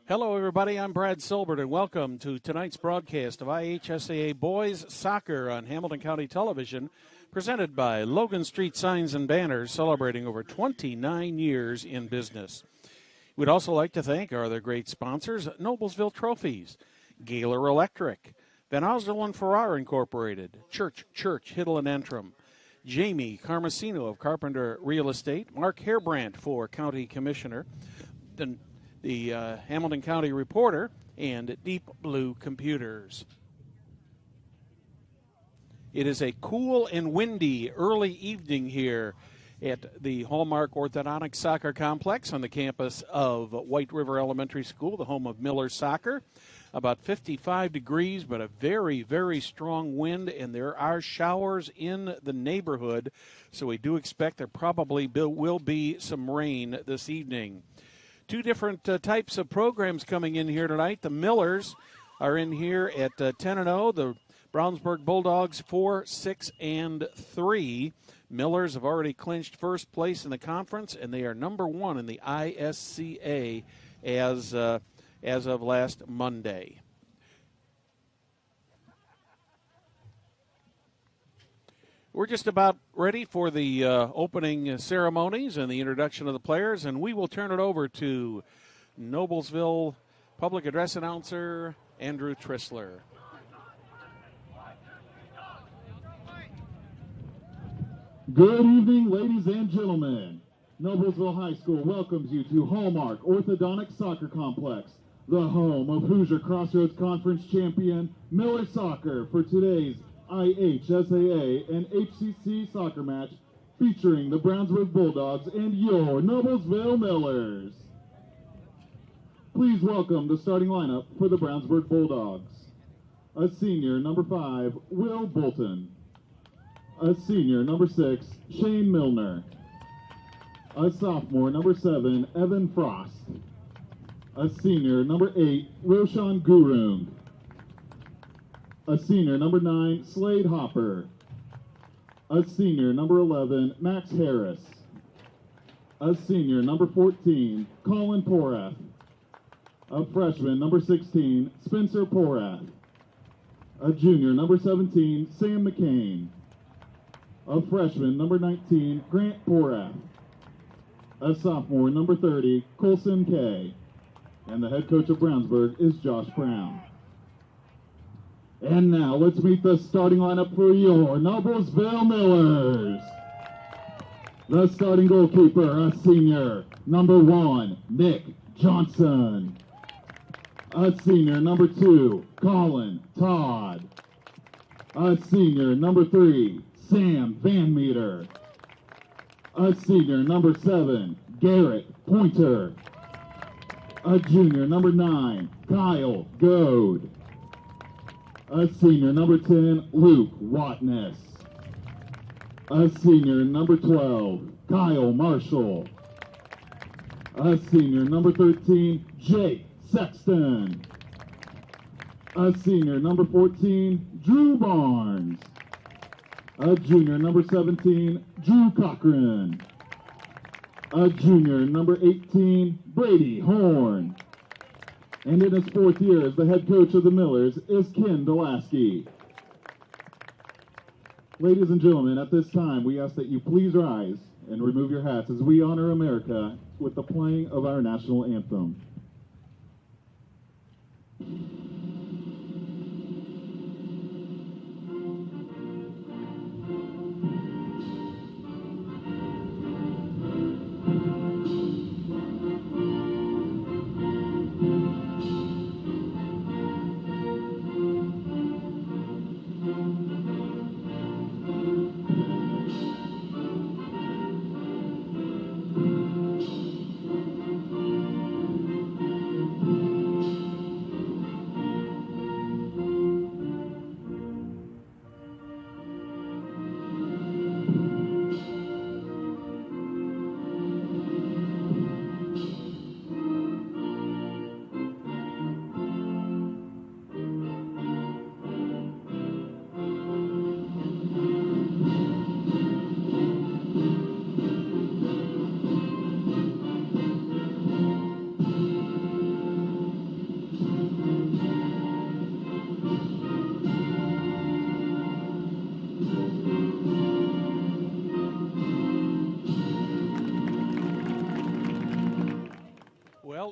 Hello, everybody. I'm Brad Silbert, and welcome to tonight's broadcast of IHSAA Boys Soccer on Hamilton County Television, presented by Logan Street Signs and Banners, celebrating over 29 years in business. We'd also like to thank our other great sponsors, Noblesville Trophies, Gaylor Electric, Van Osdell and Farrar Incorporated, Church, Hiddle and Antrim, Jamie Carmesino of Carpenter Real Estate, Mark Hairbrandt for County Commissioner, the Hamilton County Reporter, and Deep Blue Computers. It is a cool and windy early evening here at the Hallmark Orthodontic Soccer Complex on the campus of White River Elementary School, the home of Miller Soccer. About 55 degrees, but a very, very strong wind, and there are showers in the neighborhood, so we do expect there probably will be some rain this evening. Two different types of programs coming in here tonight. The Millers are in here at 10-0. The Brownsburg Bulldogs 4-6-3. Millers have already clinched first place in the conference, and they are number one in the ISCA as of last Monday. We're just about ready for the opening ceremonies and the introduction of the players, and we will turn it over to Noblesville public address announcer Andrew Trissler. Good evening, ladies and gentlemen. Noblesville High School welcomes you to Hallmark Orthodontic Soccer Complex, the home of Hoosier Crossroads Conference champion Miller Soccer, for today's IHSAA and HCC soccer match featuring the Brownsburg Bulldogs and your Noblesville Millers. Please welcome the starting lineup for the Brownsburg Bulldogs. A senior, number 5, Will Bolton. A senior, number 6, Shane Milner. A sophomore, number 7, Evan Frost. A senior, number 8, Roshan Gurung. A senior, number 9, Slade Hopper. A senior, number 11, Max Harris. A senior, number 14, Colin Porath. A freshman, number 16, Spencer Porath. A junior, number 17, Sam McCain. A freshman, number 19, Grant Porath. A sophomore, number 30, Colson Kay. And the head coach of Brownsburg is Josh Brown. And now, let's meet the starting lineup for your Noblesville Millers. The starting goalkeeper, a senior, number 1, Nick Johnson. A senior, number 2, Colin Todd. A senior, number 3, Sam Van Meter. A senior, number 7, Garrett Pointer. A junior, number 9, Kyle Goad. A senior, number 10, Luke Watness. A senior, number 12, Kyle Marshall. A senior, number 13, Jake Sexton. A senior, number 14, Drew Barnes. A junior, number 17, Drew Cochran. A junior, number 18, Brady Horn. And in his 4th year as the head coach of the Millers is Ken Delaski. Ladies and gentlemen, at this time, we ask that you please rise and remove your hats as we honor America with the playing of our national anthem.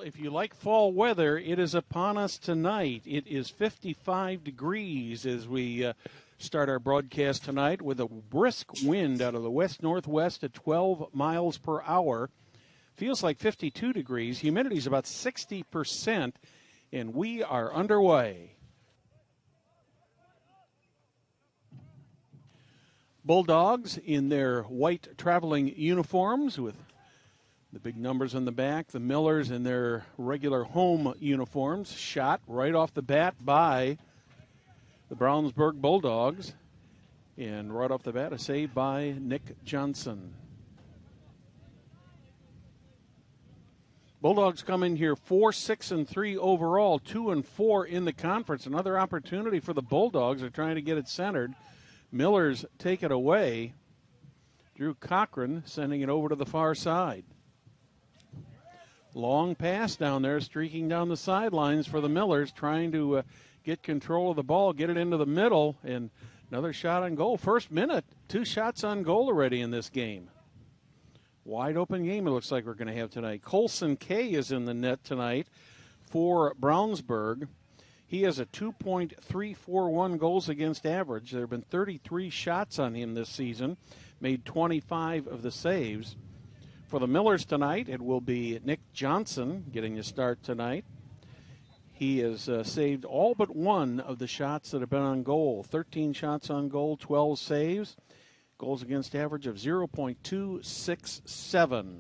if you like fall weather, it is upon us tonight. It is 55 degrees as we start our broadcast tonight with a brisk wind out of the west-northwest at 12 miles per hour. Feels like 52 degrees. Humidity is about 60%, and we are underway. Bulldogs in their white traveling uniforms with the big numbers on the back. The Millers in their regular home uniforms, shot right off the bat by the Brownsburg Bulldogs. And right off the bat, a save by Nick Johnson. Bulldogs come in here 4-6-3 overall, 2-4 in the conference. Another opportunity for the Bulldogs. They're trying to get it centered. Millers take it away. Drew Cochran sending it over to the far side. Long pass down there, streaking down the sidelines for the Millers, trying to get control of the ball, get it into the middle, and another shot on goal. First minute, 2 shots on goal already in this game. Wide open game it looks like we're going to have tonight. Colson Kay is in the net tonight for Brownsburg. He has a 2.341 goals against average. There have been 33 shots on him this season, made 25 of the saves. For the Millers tonight, it will be Nick Johnson getting the start tonight. He has saved all but one of the shots that have been on goal. 13 shots on goal, 12 saves. Goals against average of 0.267.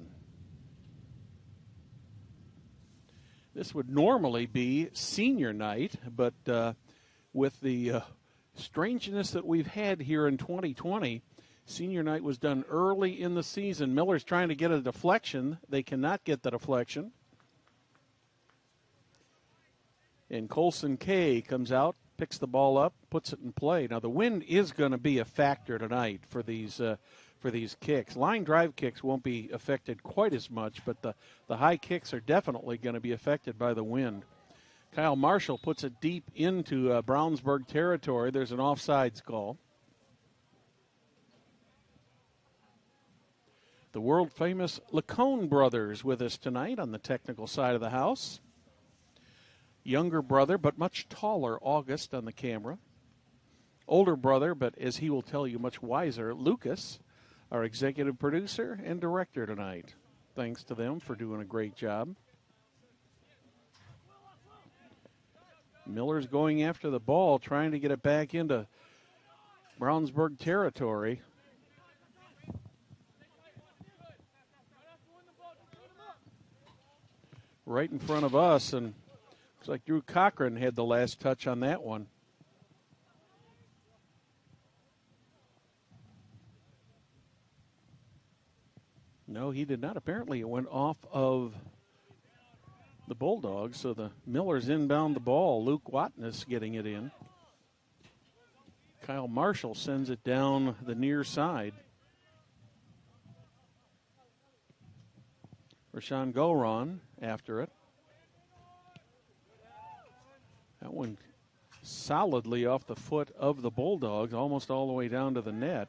This would normally be senior night, but with the strangeness that we've had here in 2020, senior night was done early in the season. Miller's trying to get a deflection. They cannot get the deflection. And Colson Kay comes out, picks the ball up, puts it in play. Now, the wind is going to be a factor tonight for these kicks. Line drive kicks won't be affected quite as much, but the high kicks are definitely going to be affected by the wind. Kyle Marshall puts it deep into Brownsburg territory. There's an offsides call. The world-famous Lacone brothers with us tonight on the technical side of the house. Younger brother, but much taller, August on the camera. Older brother, but as he will tell you, much wiser, Lucas, our executive producer and director tonight. Thanks to them for doing a great job. Miller's going after the ball, trying to get it back into Brownsburg territory. Right in front of us, and looks like Drew Cochran had the last touch on that one. No, he did not. Apparently it went off of the Bulldogs, so the Millers inbound the ball. Luke Watness getting it in. Kyle Marshall sends it down the near side. Rashawn Goron after it. That one solidly off the foot of the Bulldogs, almost all the way down to the net.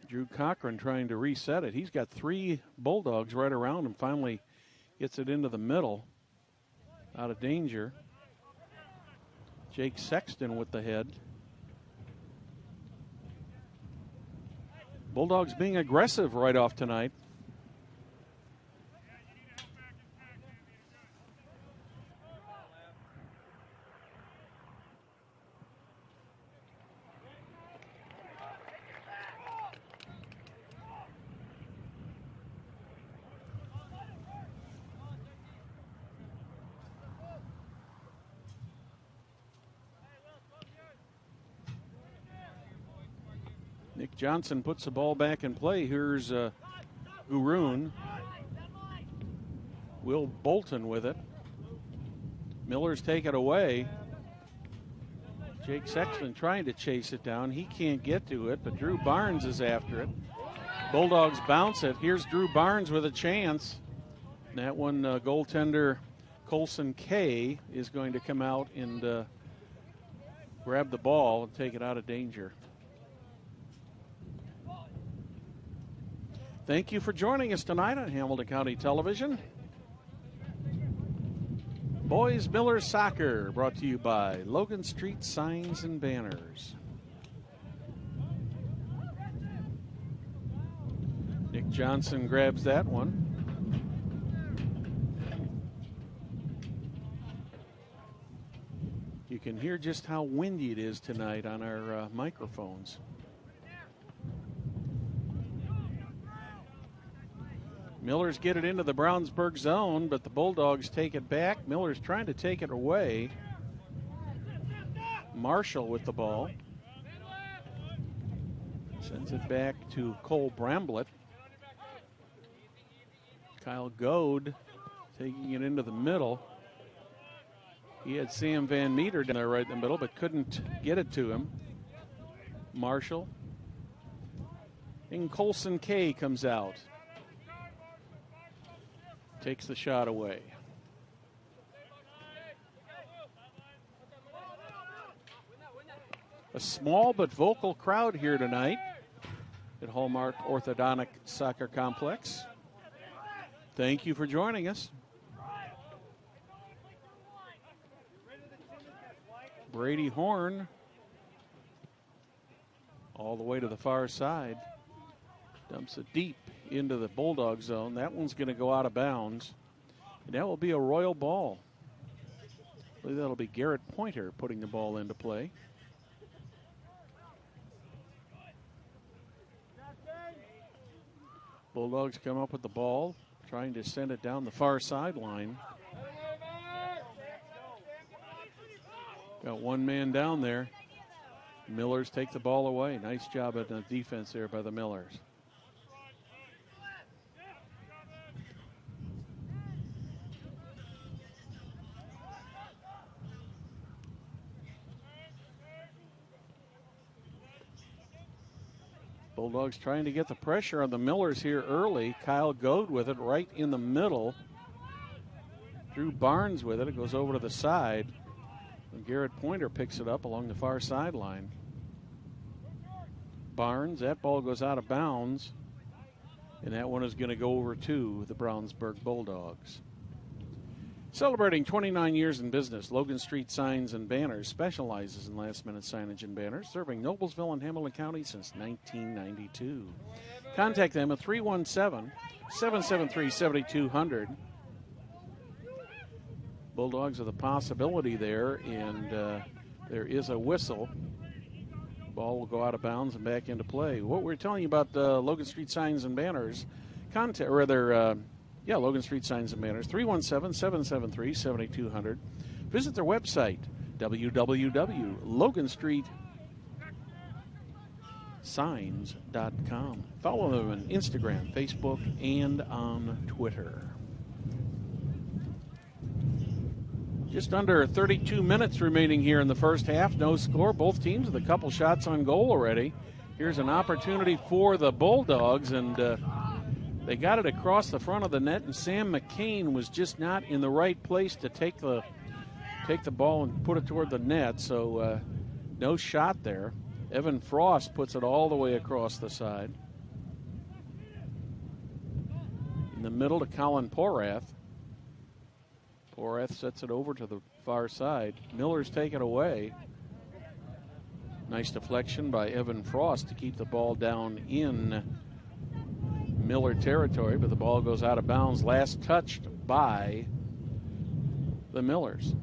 Drew Cochran trying to reset it. He's got 3 Bulldogs right around him. Finally gets it into the middle. Out of danger. Jake Sexton with the head. Bulldogs being aggressive right off tonight. Nick Johnson puts the ball back in play. Here's Guroon. Will Bolton with it. Millers take it away. Jake Sexton trying to chase it down. He can't get to it, but Drew Barnes is after it. Bulldogs bounce it. Here's Drew Barnes with a chance. That one, goaltender Colson Kay is going to come out and grab the ball and take it out of danger. Thank you for joining us tonight on Hamilton County Television. Boys Miller Soccer, brought to you by Logan Street Signs and Banners. Nick Johnson grabs that one. You can hear just how windy it is tonight on our microphones. Millers get it into the Brownsburg zone, but the Bulldogs take it back. Miller's trying to take it away. Marshall with the ball. Sends it back to Cole Bramblett. Kyle Goad taking it into the middle. He had Sam Van Meter down there right in the middle, but couldn't get it to him. Marshall. And Colson Kay comes out. Takes the shot away. A small but vocal crowd here tonight at Hallmark Orthodontic Soccer Complex. Thank you for joining us. Brady Horn all the way to the far side. Dumps it deep into the Bulldog zone. That one's going to go out of bounds. And that will be a Royal ball. I believe that'll be Garrett Pointer putting the ball into play. Bulldogs come up with the ball, trying to send it down the far sideline. Got one man down there. Millers take the ball away. Nice job at the defense there by the Millers. Bulldogs trying to get the pressure on the Millers here early. Kyle Goad with it right in the middle. Drew Barnes with it. It goes over to the side. And Garrett Pointer picks it up along the far sideline. Barnes, that ball goes out of bounds. And that one is going to go over to the Brownsburg Bulldogs. Celebrating 29 years in business, Logan Street Signs and Banners specializes in last-minute signage and banners, serving Noblesville and Hamilton County since 1992. Contact them at 317-773-7200. Bulldogs have the possibility there, and there is a whistle. Ball will go out of bounds and back into play. What we're telling you about Logan Street Signs and Banners, Logan Street Signs and Banners, 317-773-7200. Visit their website, www.loganstreetsigns.com. Follow them on Instagram, Facebook, and on Twitter. Just under 32 minutes remaining here in the first half. No score. Both teams with a couple shots on goal already. Here's an opportunity for the Bulldogs, and they got it across the front of the net, and Sam McCain was just not in the right place to take the ball and put it toward the net, so no shot there. Evan Frost puts it all the way across the side. In the middle to Colin Porath. Porath sets it over to the far side. Millers take it away. Nice deflection by Evan Frost to keep the ball down in Miller territory, but the ball goes out of bounds. Last touched by the Millers.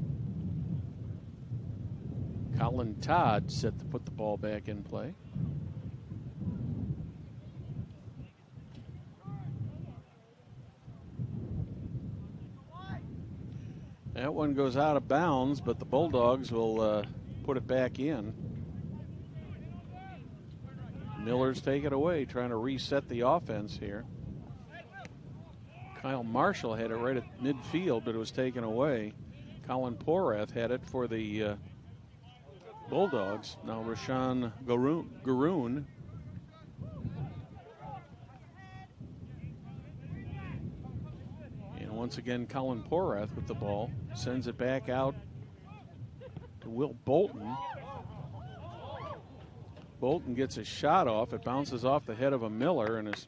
Colin Todd set to put the ball back in play. That one goes out of bounds, but the Bulldogs will put it back in. Millers take it away, trying to reset the offense here. Kyle Marshall had it right at midfield, but it was taken away. Colin Porath had it for the Bulldogs. Now Rashawn Garoon. And once again, Colin Porath with the ball. Sends it back out to Will Bolton. Bolton gets a shot off. It bounces off the head of a Miller and is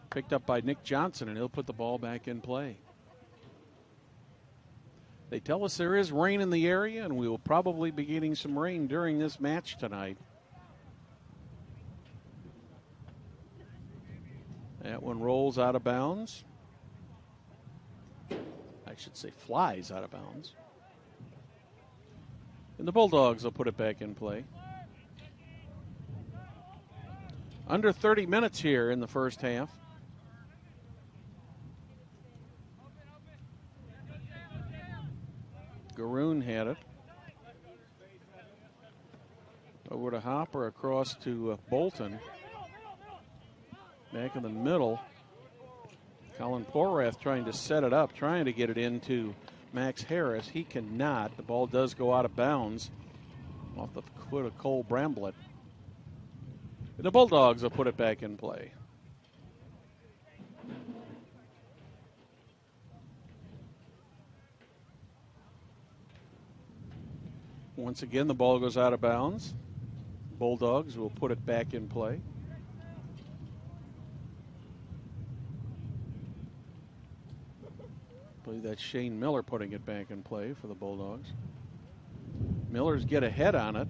picked up by Nick Johnson, and he'll put the ball back in play. They tell us there is rain in the area, and we will probably be getting some rain during this match tonight. That one rolls out of bounds. I should say flies out of bounds. And the Bulldogs will put it back in play. Under 30 minutes here in the first half. Garoon had it. Over to Hopper, across to Bolton. Back in the middle. Colin Porath trying to set it up, trying to get it into Max Harris. He cannot. The ball does go out of bounds off the foot of Cole Bramblett. And the Bulldogs will put it back in play. Once again, the ball goes out of bounds. Bulldogs will put it back in play. I believe that's Shane Miller putting it back in play for the Bulldogs. Millers get ahead on it.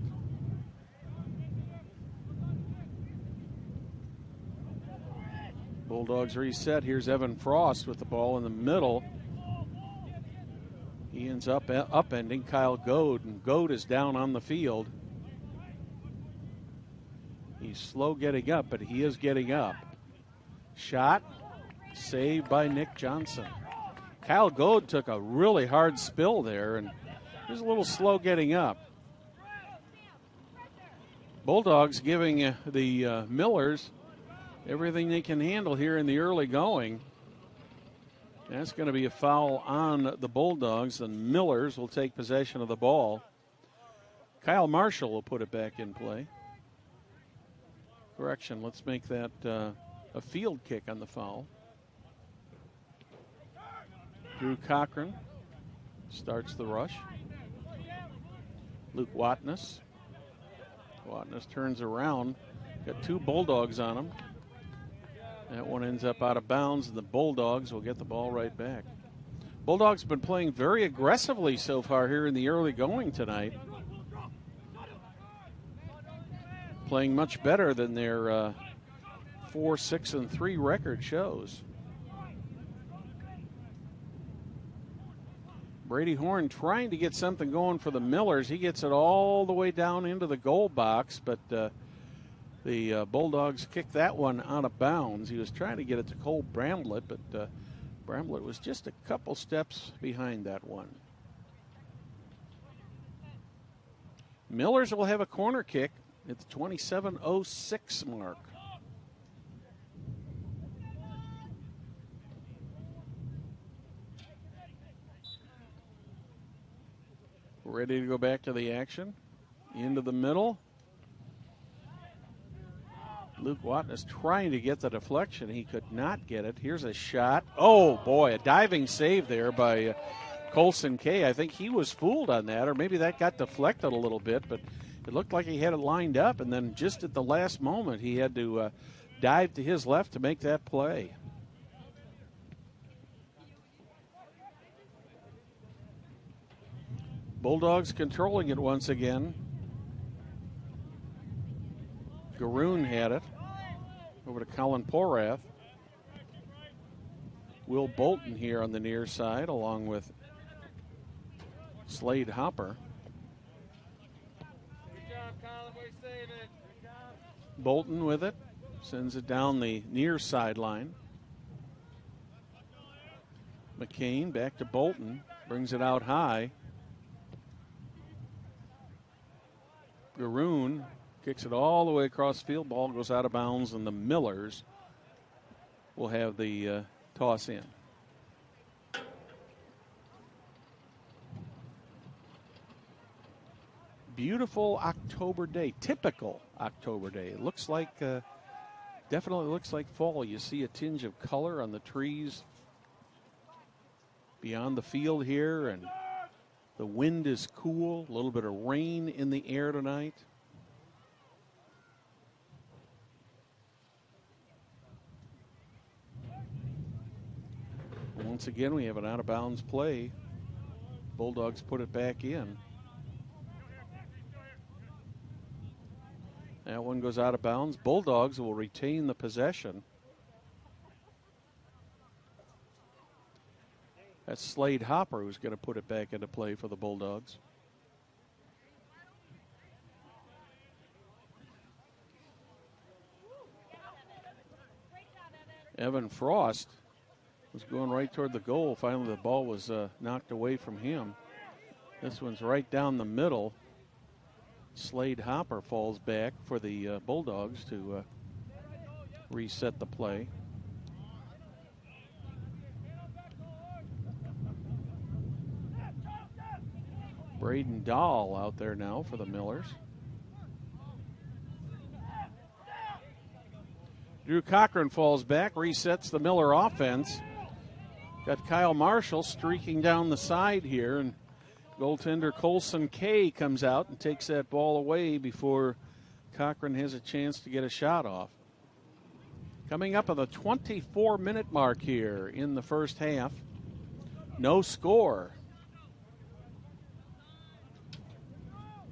Bulldogs reset. Here's Evan Frost with the ball in the middle. He ends up upending Kyle Goad, and Goad is down on the field. He's slow getting up, but he is getting up. Shot, saved by Nick Johnson. Kyle Goad took a really hard spill there, and he was a little slow getting up. Bulldogs giving the Millers everything they can handle here in the early going. That's going to be a foul on the Bulldogs, and Millers will take possession of the ball. Kyle Marshall will put it back in play. Correction, let's make that a field kick on the foul. Drew Cochran starts the rush. Luke Watness. Watness turns around. Got two Bulldogs on him. That one ends up out of bounds, and the Bulldogs will get the ball right back. Bulldogs have been playing very aggressively so far here in the early going tonight. Playing much better than their 4-6-3 record shows. Brady Horn trying to get something going for the Millers. He gets it all the way down into the goal box, but the Bulldogs kicked that one out of bounds. He was trying to get it to Cole Bramblett, but Bramblett was just a couple steps behind that one. Millers will have a corner kick at the 27:06 mark. Ready to go back to the action. Into the middle. Luke Watness trying to get the deflection. He could not get it. Here's a shot. Oh, boy, a diving save there by Colson Kay. I think he was fooled on that, or maybe that got deflected a little bit, but it looked like he had it lined up, and then just at the last moment he had to dive to his left to make that play. Bulldogs controlling it once again. Garoon had it. Over to Colin Porath. Will Bolton here on the near side, along with Slade Hopper. Good job, Colin. Way to save it. Good job. Bolton with it. Sends it down the near sideline. McCain back to Bolton. Brings it out high. Garoon kicks it all the way across the field. Ball goes out of bounds, and the Millers will have the toss in. Beautiful October day, typical October day. It looks like, definitely looks like fall. You see a tinge of color on the trees beyond the field here, and the wind is cool, a little bit of rain in the air tonight. Once again, we have an out-of-bounds play Bulldogs put it back in. That one goes out of bounds. Bulldogs will retain the possession. That's Slade Hopper who's going to put it back into play for the Bulldogs. Evan Frost was going right toward the goal. Finally, the ball was knocked away from him. This one's right down the middle. Slade Hopper falls back for the Bulldogs to reset the play. Braden Dahl out there now for the Millers. Drew Cochran falls back, resets the Miller offense. Got Kyle Marshall streaking down the side here, and goaltender Colson Kay comes out and takes that ball away before Cochran has a chance to get a shot off. Coming up on the 24-minute mark here in the first half. No score.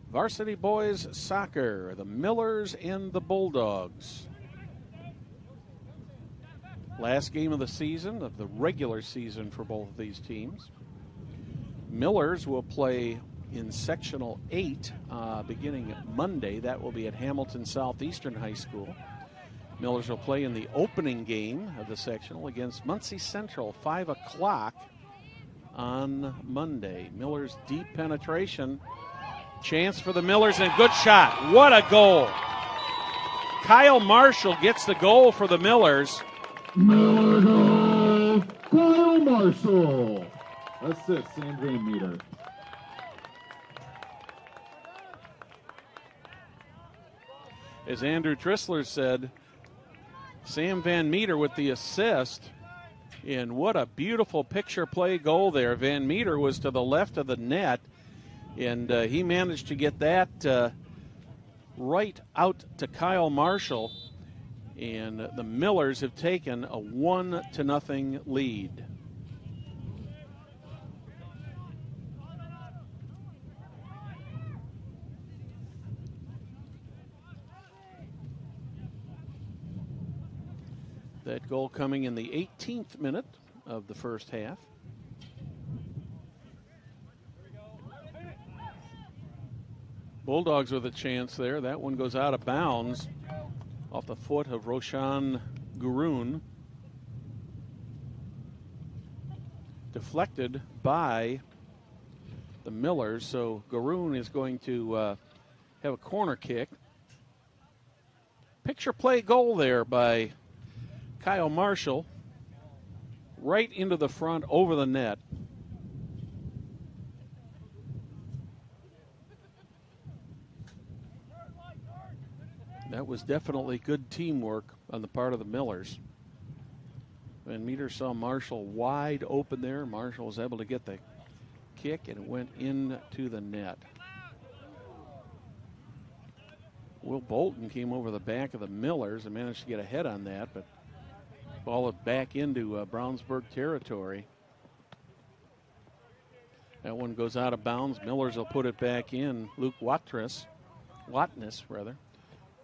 Varsity Boys Soccer, the Millers and the Bulldogs. Last game of the season, of the regular season for both of these teams. Millers will play in Sectional 8 beginning Monday. That will be at Hamilton Southeastern High School. Millers will play in the opening game of the sectional against Muncie Central, 5 o'clock on Monday. Millers deep penetration. Chance for the Millers and good shot. What a goal. Kyle Marshall gets the goal for the Millers. Miller goal, Kyle Marshall. Assist, Sam Van Meter. As Andrew Trissler said, Sam Van Meter with the assist. And what a beautiful picture play goal there. Van Meter was to the left of the net, and he managed to get that right out to Kyle Marshall. And the Millers have taken a 1-0 lead. That goal coming in the 18th minute of the first half. Bulldogs with a chance there. That one goes out of bounds off the foot of Roshan Garoon. Deflected by the Millers, so Garoon is going to have a corner kick. Picture play goal there by Kyle Marshall. Right into the front, over the net. That was definitely good teamwork on the part of the Millers. Van Meter saw Marshall wide open there. Marshall was able to get the kick, and it went into the net. Will Bolton came over the back of the Millers and managed to get ahead on that, but ball it back into Brownsburg territory. That one goes out of bounds. Millers will put it back in. Luke Watness,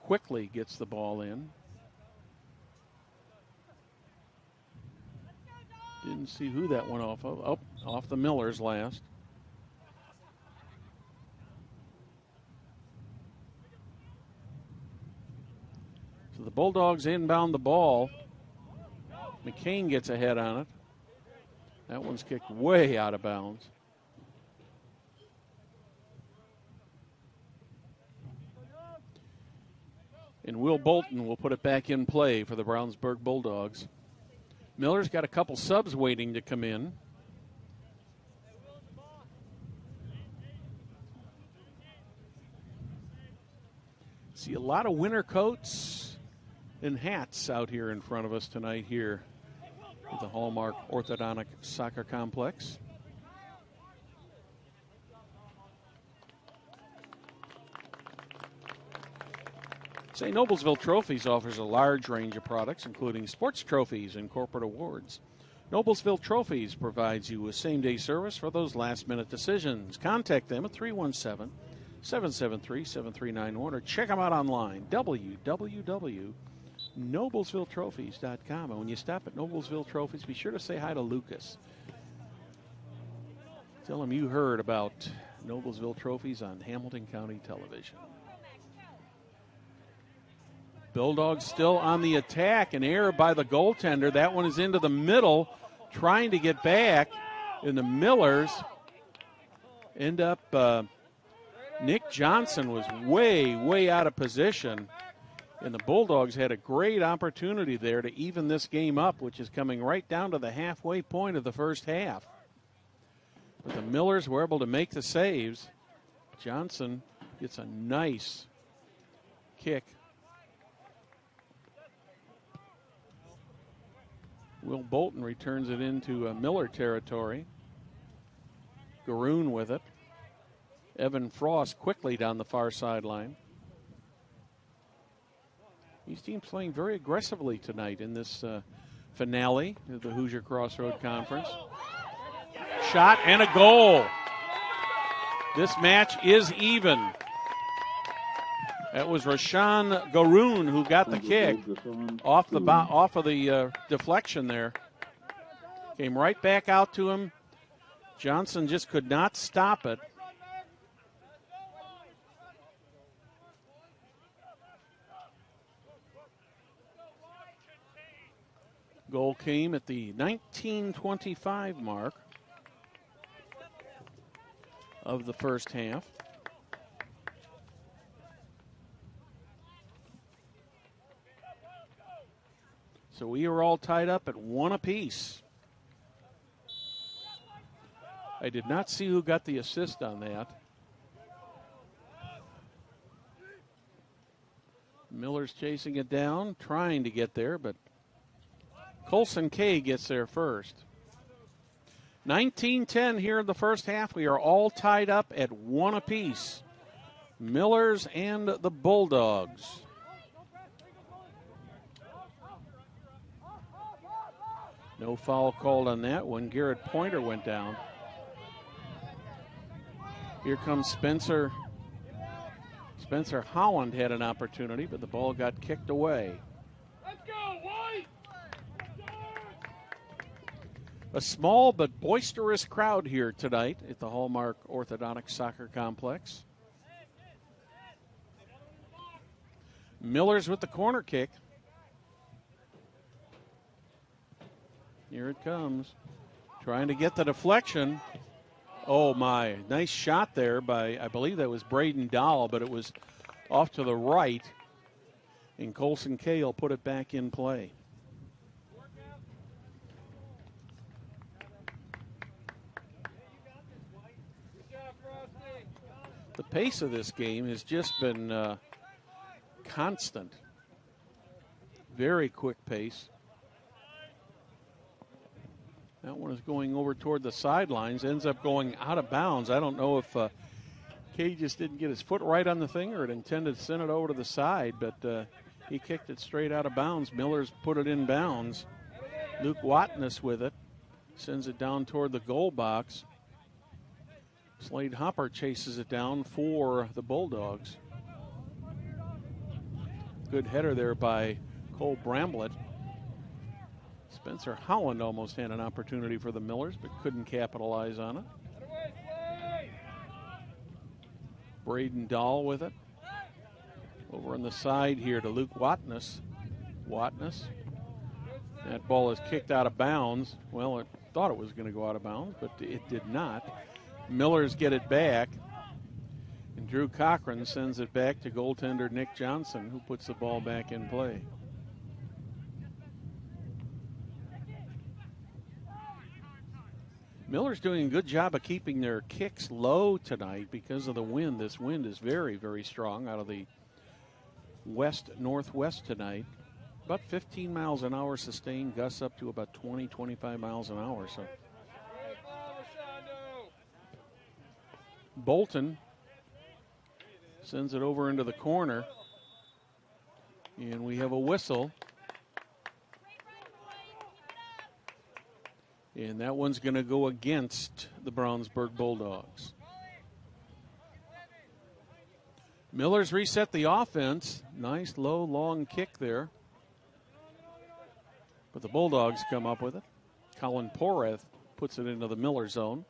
quickly gets the ball in. Didn't see who that went off of. Oh, off the Millers last. So the Bulldogs inbound the ball. McCain gets ahead on it. That one's kicked way out of bounds. And Will Bolton will put it back in play for the Brownsburg Bulldogs. Miller's got a couple subs waiting to come in. See a lot of winter coats and hats out here in front of us tonight here at the Hallmark Orthodontic Soccer Complex. St. Noblesville Trophies offers a large range of products, including sports trophies and corporate awards. Noblesville Trophies provides you with same-day service for those last-minute decisions. Contact them at 317-773-7391 or check them out online, www.noblesvilletrophies.com. And when you stop at Noblesville Trophies, be sure to say hi to Lucas. Tell him you heard about Noblesville Trophies on Hamilton County Television. Bulldogs still on the attack, an error by the goaltender. That one is into the middle, trying to get back. And the Millers end up, Nick Johnson was way out of position. And the Bulldogs had a great opportunity there to even this game up, which is coming right down to the halfway point of the first half. But the Millers were able to make the saves. Johnson gets a nice kick. Will Bolton returns it into Miller territory. Garoon with it. Evan Frost quickly down the far sideline. These teams playing very aggressively tonight in this finale of the Hoosier Crossroad Conference. Shot and a goal. This match is even. That was Rashawn Garoon who got the kick off of the deflection there. Came right back out to him. Johnson just could not stop it. Goal came at the 19:25 mark of the first half. So we are all tied up at 1 apiece. I did not see who got the assist on that. Miller's chasing it down, trying to get there, but Colson Kay gets there first. 19-10 here in the first half. We are all tied up at 1 apiece. Millers and the Bulldogs. No foul called on that one. Garrett Pointer went down. Here comes Spencer. Spencer Holland had an opportunity, but the ball got kicked away. Let's go, White! A small but boisterous crowd here tonight at the Hallmark Orthodontic Soccer Complex. Millers with the corner kick. Here it comes. Trying to get the deflection. Oh, my. Nice shot there by, I believe that was Braden Dahl, but it was off to the right. And Colson Kay will put it back in play. The pace of this game has just been constant. Very quick pace. That one is going over toward the sidelines, ends up going out of bounds. I don't know if Kay just didn't get his foot right on the thing or it intended to send it over to the side, but he kicked it straight out of bounds. Miller's put it in bounds. Luke Watness with it. Sends it down toward the goal box. Slade Hopper chases it down for the Bulldogs. Good header there by Cole Bramblett. Spencer Holland almost had an opportunity for the Millers, but couldn't capitalize on it. Braden Dahl with it. Over on the side here to Luke Watness. Watness. That ball is kicked out of bounds. Well, it thought it was going to go out of bounds, but it did not. Millers get it back. And Drew Cochran sends it back to goaltender Nick Johnson, who puts the ball back in play. Miller's doing a good job of keeping their kicks low tonight because of the wind. This wind is very, very strong out of the west-northwest tonight. About 15 miles an hour sustained, gusts up to about 20, 25 miles an hour. So Bolton sends it over into the corner. And we have a whistle. And that one's going to go against the Brownsburg Bulldogs. Miller's reset the offense. Nice low, long kick there. But the Bulldogs come up with it. Colin Porath puts it into the Miller zone.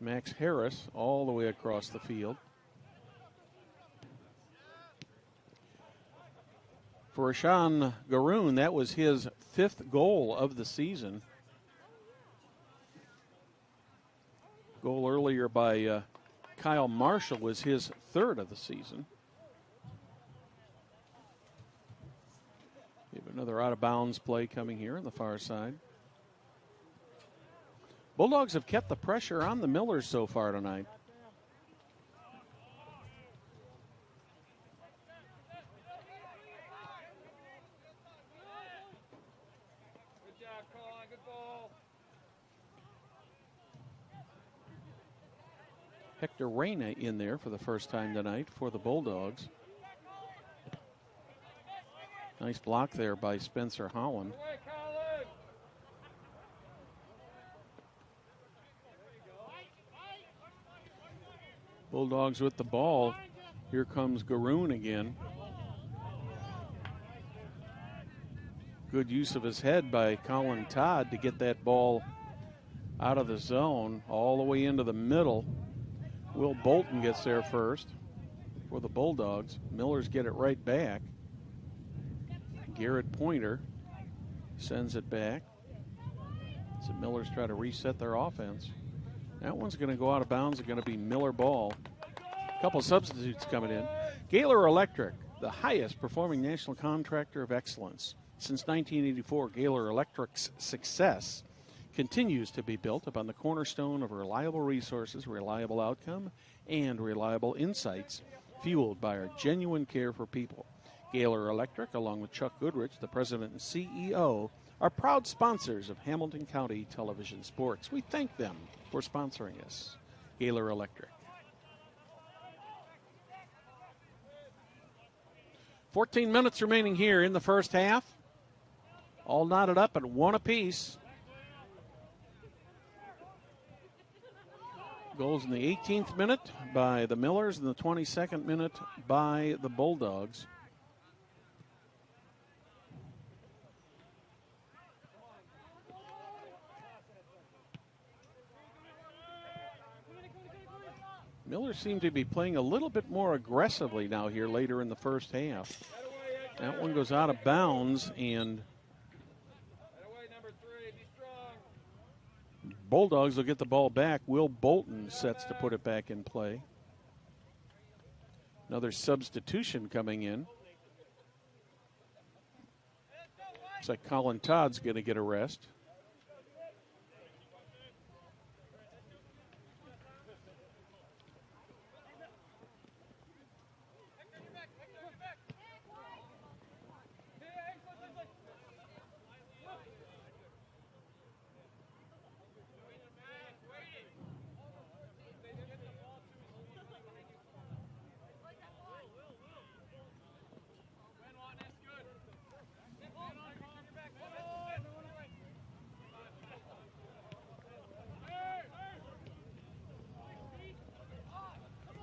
Max Harris all the way across the field. For Rashawn Garoon, that was his 5th goal of the season. Goal earlier by Kyle Marshall was his 3rd of the season. We have another out-of-bounds play coming here on the far side. Bulldogs have kept the pressure on the Millers so far tonight. Good job, Colin. Good ball. Hector Reyna in there for the first time tonight for the Bulldogs. Nice block there by Spencer Holland. Away, Colin. Bulldogs with the ball. Here comes Garoon again. Good use of his head by Colin Todd to get that ball out of the zone all the way into the middle. Will Bolton gets there first for the Bulldogs. Millers get it right back. Garrett Pointer sends it back. So Millers try to reset their offense. That one's going to go out of bounds. It's going to be Miller ball. A couple substitutes coming in. Gaylor Electric, the highest performing national contractor of excellence. Since 1984, Gaylor Electric's success continues to be built upon the cornerstone of reliable resources, reliable outcome, and reliable insights, fueled by our genuine care for people. Gaylor Electric, along with Chuck Goodrich, the president and CEO, are proud sponsors of Hamilton County Television Sports. We thank them for sponsoring us. Gaylor Electric. 14 minutes remaining here in the first half. All knotted up at 1 apiece. Goals in the 18th minute by the Millers and the 22nd minute by the Bulldogs. Millers seem to be playing a little bit more aggressively now here later in the first half. That one goes out of bounds, and Bulldogs will get the ball back. Will Bolton sets to put it back in play. Another substitution coming in. Looks like Colin Todd's going to get a rest.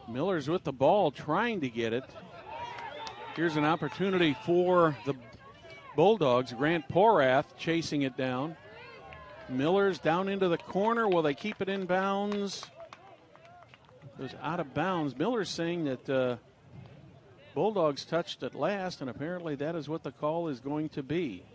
Miller's with the ball, trying to get it. Here's an opportunity for the Bulldogs. Grant Porath chasing it down. Miller's down into the corner. Will they keep it in bounds? It was out of bounds. Miller's saying that Bulldogs touched it last, and apparently that is what the call is going to be.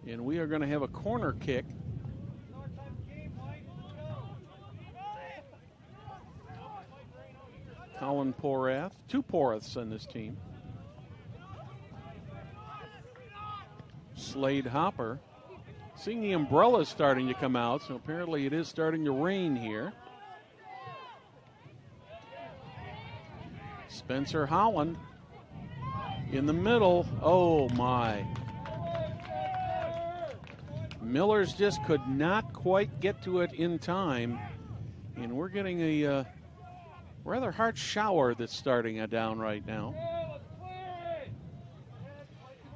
And we are going to have a corner kick. Colin Porath, 2 Poraths on this team. Slade Hopper. Seeing the umbrellas starting to come out, so apparently it is starting to rain here. Spencer Holland in the middle. Oh my. Millers just could not quite get to it in time. And we're getting a rather hard shower that's starting down right now.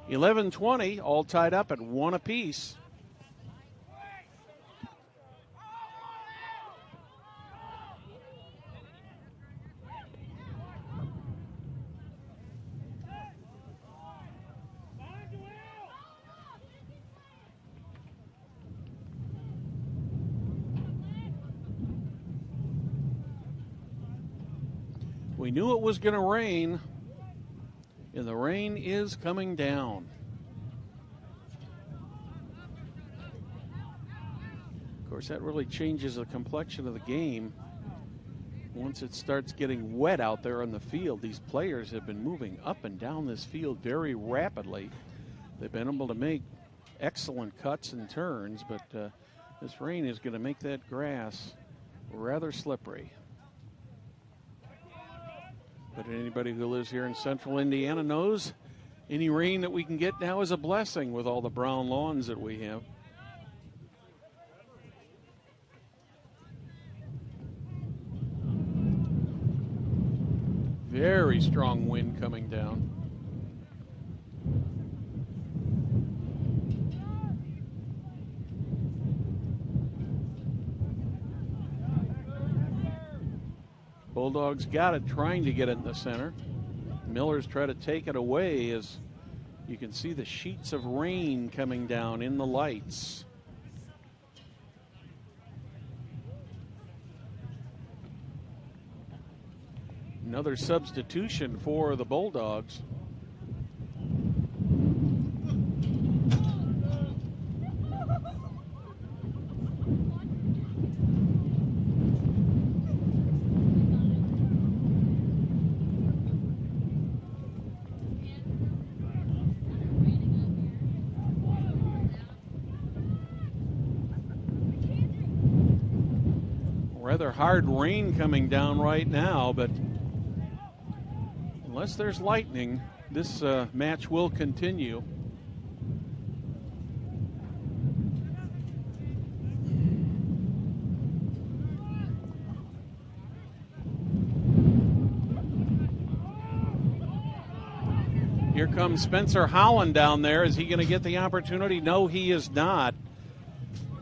11-20, all tied up at 1 apiece. We knew it was going to rain, and the rain is coming down. Of course, that really changes the complexion of the game. Once it starts getting wet out there on the field, these players have been moving up and down this field very rapidly. They've been able to make excellent cuts and turns, but this rain is going to make that grass rather slippery. But anybody who lives here in central Indiana knows any rain that we can get now is a blessing with all the brown lawns that we have. Very strong wind coming down. Bulldogs got it, trying to get it in the center. Millers try to take it away as you can see the sheets of rain coming down in the lights. Another substitution for the Bulldogs. Rather hard rain coming down right now, but unless there's lightning, this match will continue. Here comes Spencer Holland down there. Is he going to get the opportunity? No, he is not.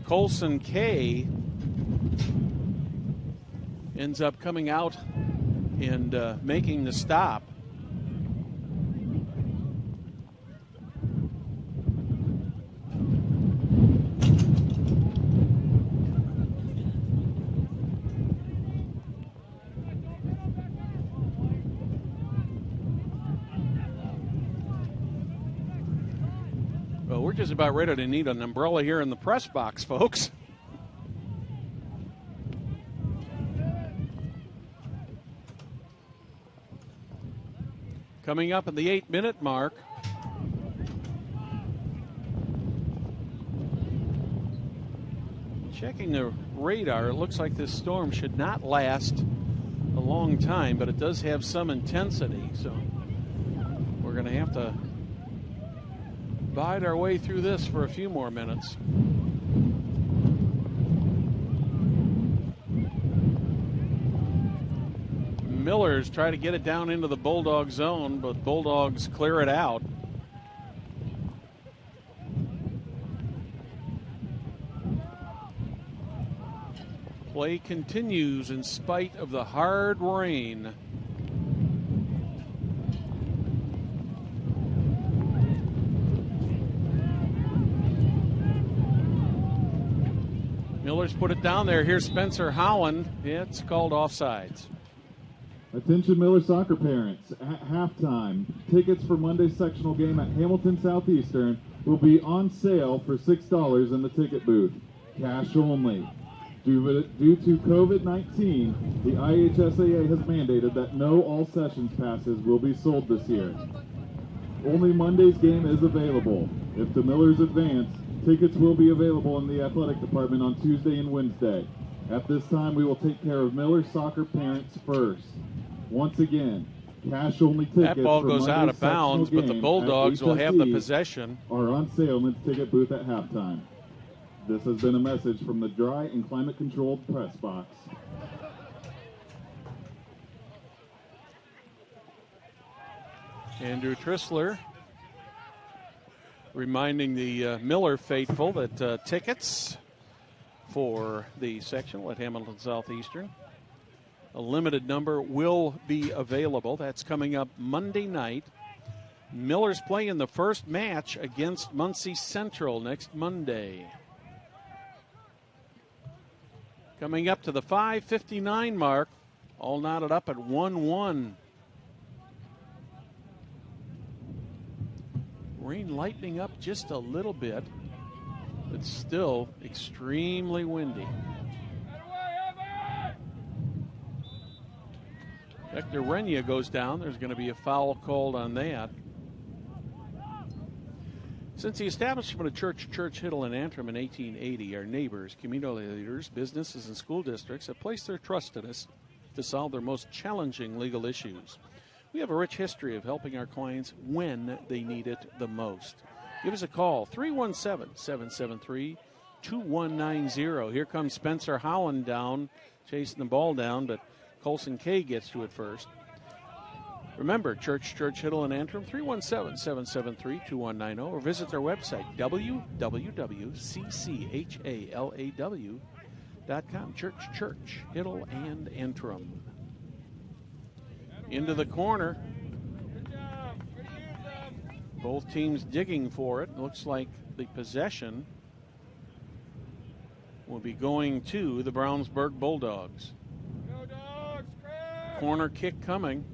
Colson Kay ends up coming out and making the stop. Well, we're just about ready to need an umbrella here in the press box, folks. Coming up at the 8-minute mark. Checking the radar, it looks like this storm should not last a long time, but it does have some intensity, so we're going to have to bide our way through this for a few more minutes. Millers try to get it down into the Bulldog zone, but Bulldogs clear it out. Play continues in spite of the hard rain. Millers put it down there. Here's Spencer Holland. It's called offsides. Attention Miller soccer parents, at halftime, tickets for Monday's sectional game at Hamilton Southeastern will be on sale for $6 in the ticket booth, cash only. Due to COVID-19, the IHSAA has mandated that no all sessions passes will be sold this year. Only Monday's game is available. If the Millers advance, tickets will be available in the athletic department on Tuesday and Wednesday. At this time, we will take care of Miller soccer parents first. Once again, cash only tickets. That ball goes out of bounds, but the Bulldogs will have the possession. Are on sale in the ticket booth at halftime. This has been a message from the dry and climate-controlled press box. Andrew Trissler reminding the Miller faithful that tickets for the sectional at Hamilton Southeastern, a limited number, will be available. That's coming up Monday night. Miller's playing the first match against Muncie Central next Monday. Coming up to the 5:59 mark, all knotted up at 1-1. Rain lightening up just a little bit, but still extremely windy. Hector Renia goes down. There's going to be a foul called on that. Since the establishment of Church Hiddle and Antrim in 1880, our neighbors, community leaders, businesses, and school districts have placed their trust in us to solve their most challenging legal issues. We have a rich history of helping our clients when they need it the most. Give us a call, 317-773-2190. Here comes Spencer Holland down, chasing the ball down, but Colson Kay gets to it first. Remember, Church Hiddle and Antrim, 317-773-2190, or visit their website, www.cchalaw.com. Church Hiddle and Antrim. Into the corner. Both teams digging for it. Looks like the possession will be going to the Brownsburg Bulldogs. Corner kick coming.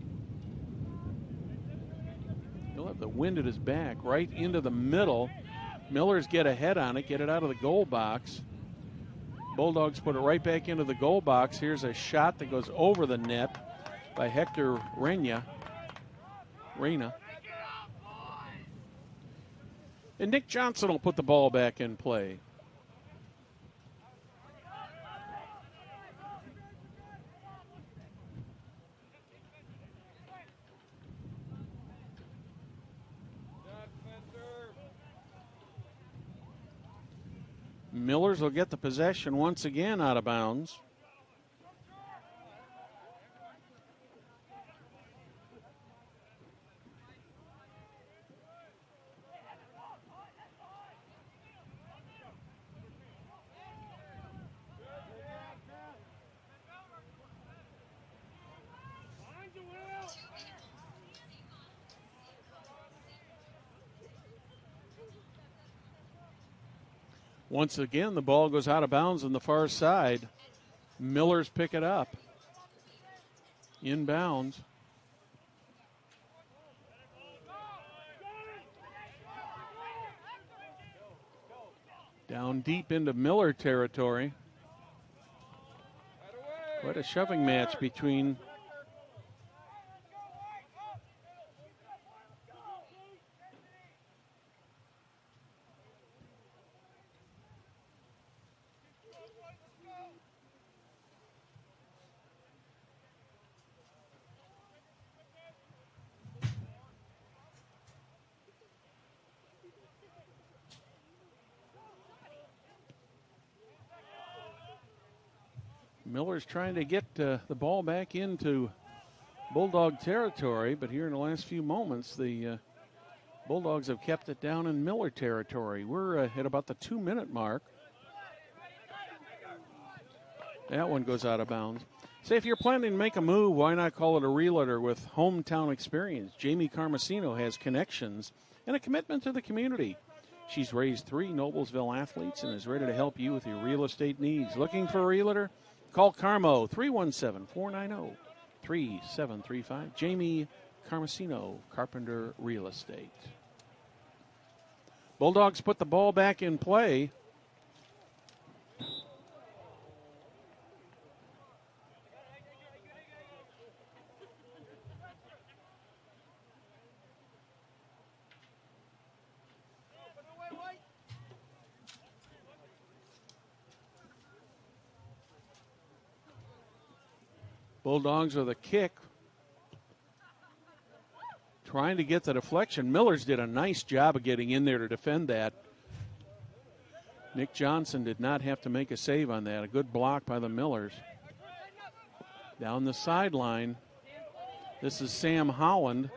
He'll have the wind at his back right into the middle. Millers get ahead on it, get it out of the goal box. Bulldogs put it right back into the goal box. Here's a shot that goes over the net by Hector Reyna. And Nick Johnson will put the ball back in play. Millers will get the possession once again out of bounds. Once again, the ball goes out of bounds on the far side. Millers pick it up. Inbounds. Down deep into Miller territory. Quite a shoving match between Miller's trying to get the ball back into Bulldog territory, but here in the last few moments, the Bulldogs have kept it down in Miller territory. We're at about the 2-minute mark. That one goes out of bounds. Say, if you're planning to make a move, why not call it a realtor with hometown experience? Jamie Carmasino has connections and a commitment to the community. She's raised 3 Noblesville athletes and is ready to help you with your real estate needs. Looking for a realtor? Call Carmo, 317-490-3735. Jamie Carmasino, Carpenter Real Estate. Bulldogs put the ball back in play. Bulldogs with a kick. Trying to get the deflection. Millers did a nice job of getting in there to defend that. Nick Johnson did not have to make a save on that. A good block by the Millers. Down the sideline, this is Sam Holland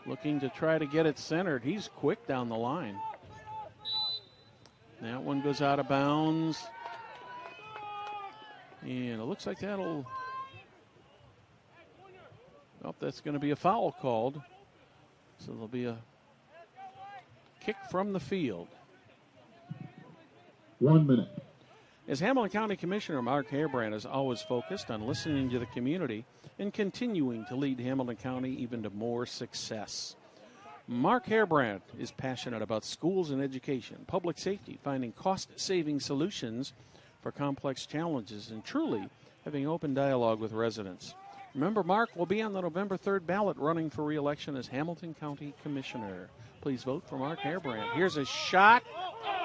looking to try to get it centered. He's quick down the line. That one goes out of bounds. And it looks like that'll... Oh, that's going to be a foul called. So there'll be a kick from the field. 1 minute. As Hamilton County Commissioner Mark Hairbrand is always focused on listening to the community and continuing to lead Hamilton County even to more success. Mark Hairbrand is passionate about schools and education, public safety, finding cost-saving solutions for complex challenges, and truly having open dialogue with residents. Remember, Mark will be on the November 3rd ballot running for re-election as Hamilton County Commissioner. Please vote for Mark Hairbrand. Here's a shot,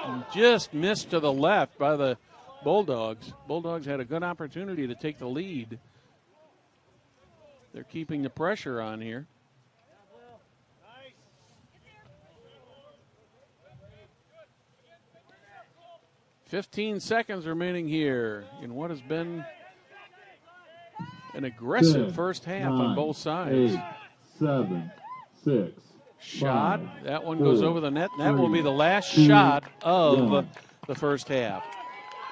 and just missed to the left by the Bulldogs. Bulldogs had a good opportunity to take the lead. They're keeping the pressure on here. "15 seconds remaining here in what has been an aggressive 10, first half 9, on both sides. 8, 7, 6. Shot. 5, That one goes 4, over the net. And that 3, will be the last 2, shot of 1. the first half.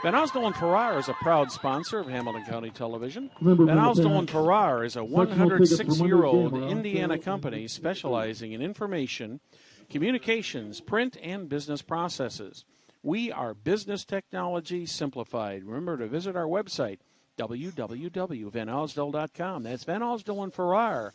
Van Osdol and Farrar is a proud sponsor of Hamilton County Television. Remember, Van Osdol fans, and Farrar is a sectional tickets from 106-year-old Monday game are on Indiana sale. company specializing in information, communications, print, and business processes. We are business technology simplified. Remember to visit our website, www.vanosdol.com. That's Van Osdol and Farrar.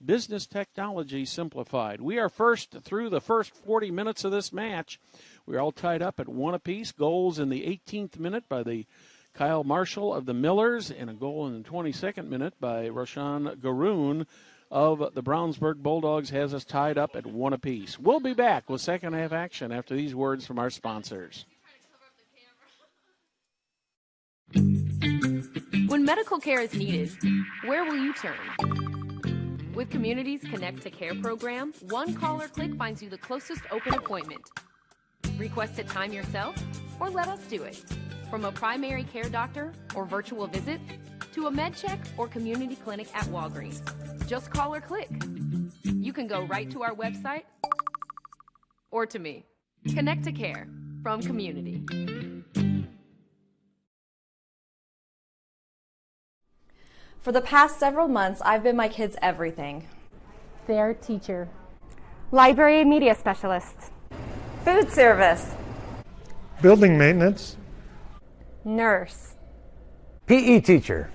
Business technology simplified. We are first through the first 40 minutes of this match. We're all tied up at 1 apiece. Goals in the 18th minute by the Kyle Marshall of the Millers, and a goal in the 22nd minute by Roshan Garoon of the Brownsburg Bulldogs has us tied up at 1 apiece. We'll be back with second half action after these words from our sponsors. When medical care is needed, where will you turn? With Community's Connect to Care program, one call or click finds you the closest open appointment. Request a time yourself, or let us do it. From a primary care doctor or virtual visit, to a med check or community clinic at Walgreens. Just call or click. You can go right to our website or to me. Connect to Care from Community. For the past several months, I've been my kids' everything. Their teacher. Library media specialist. Food service. Building maintenance. Nurse. PE teacher.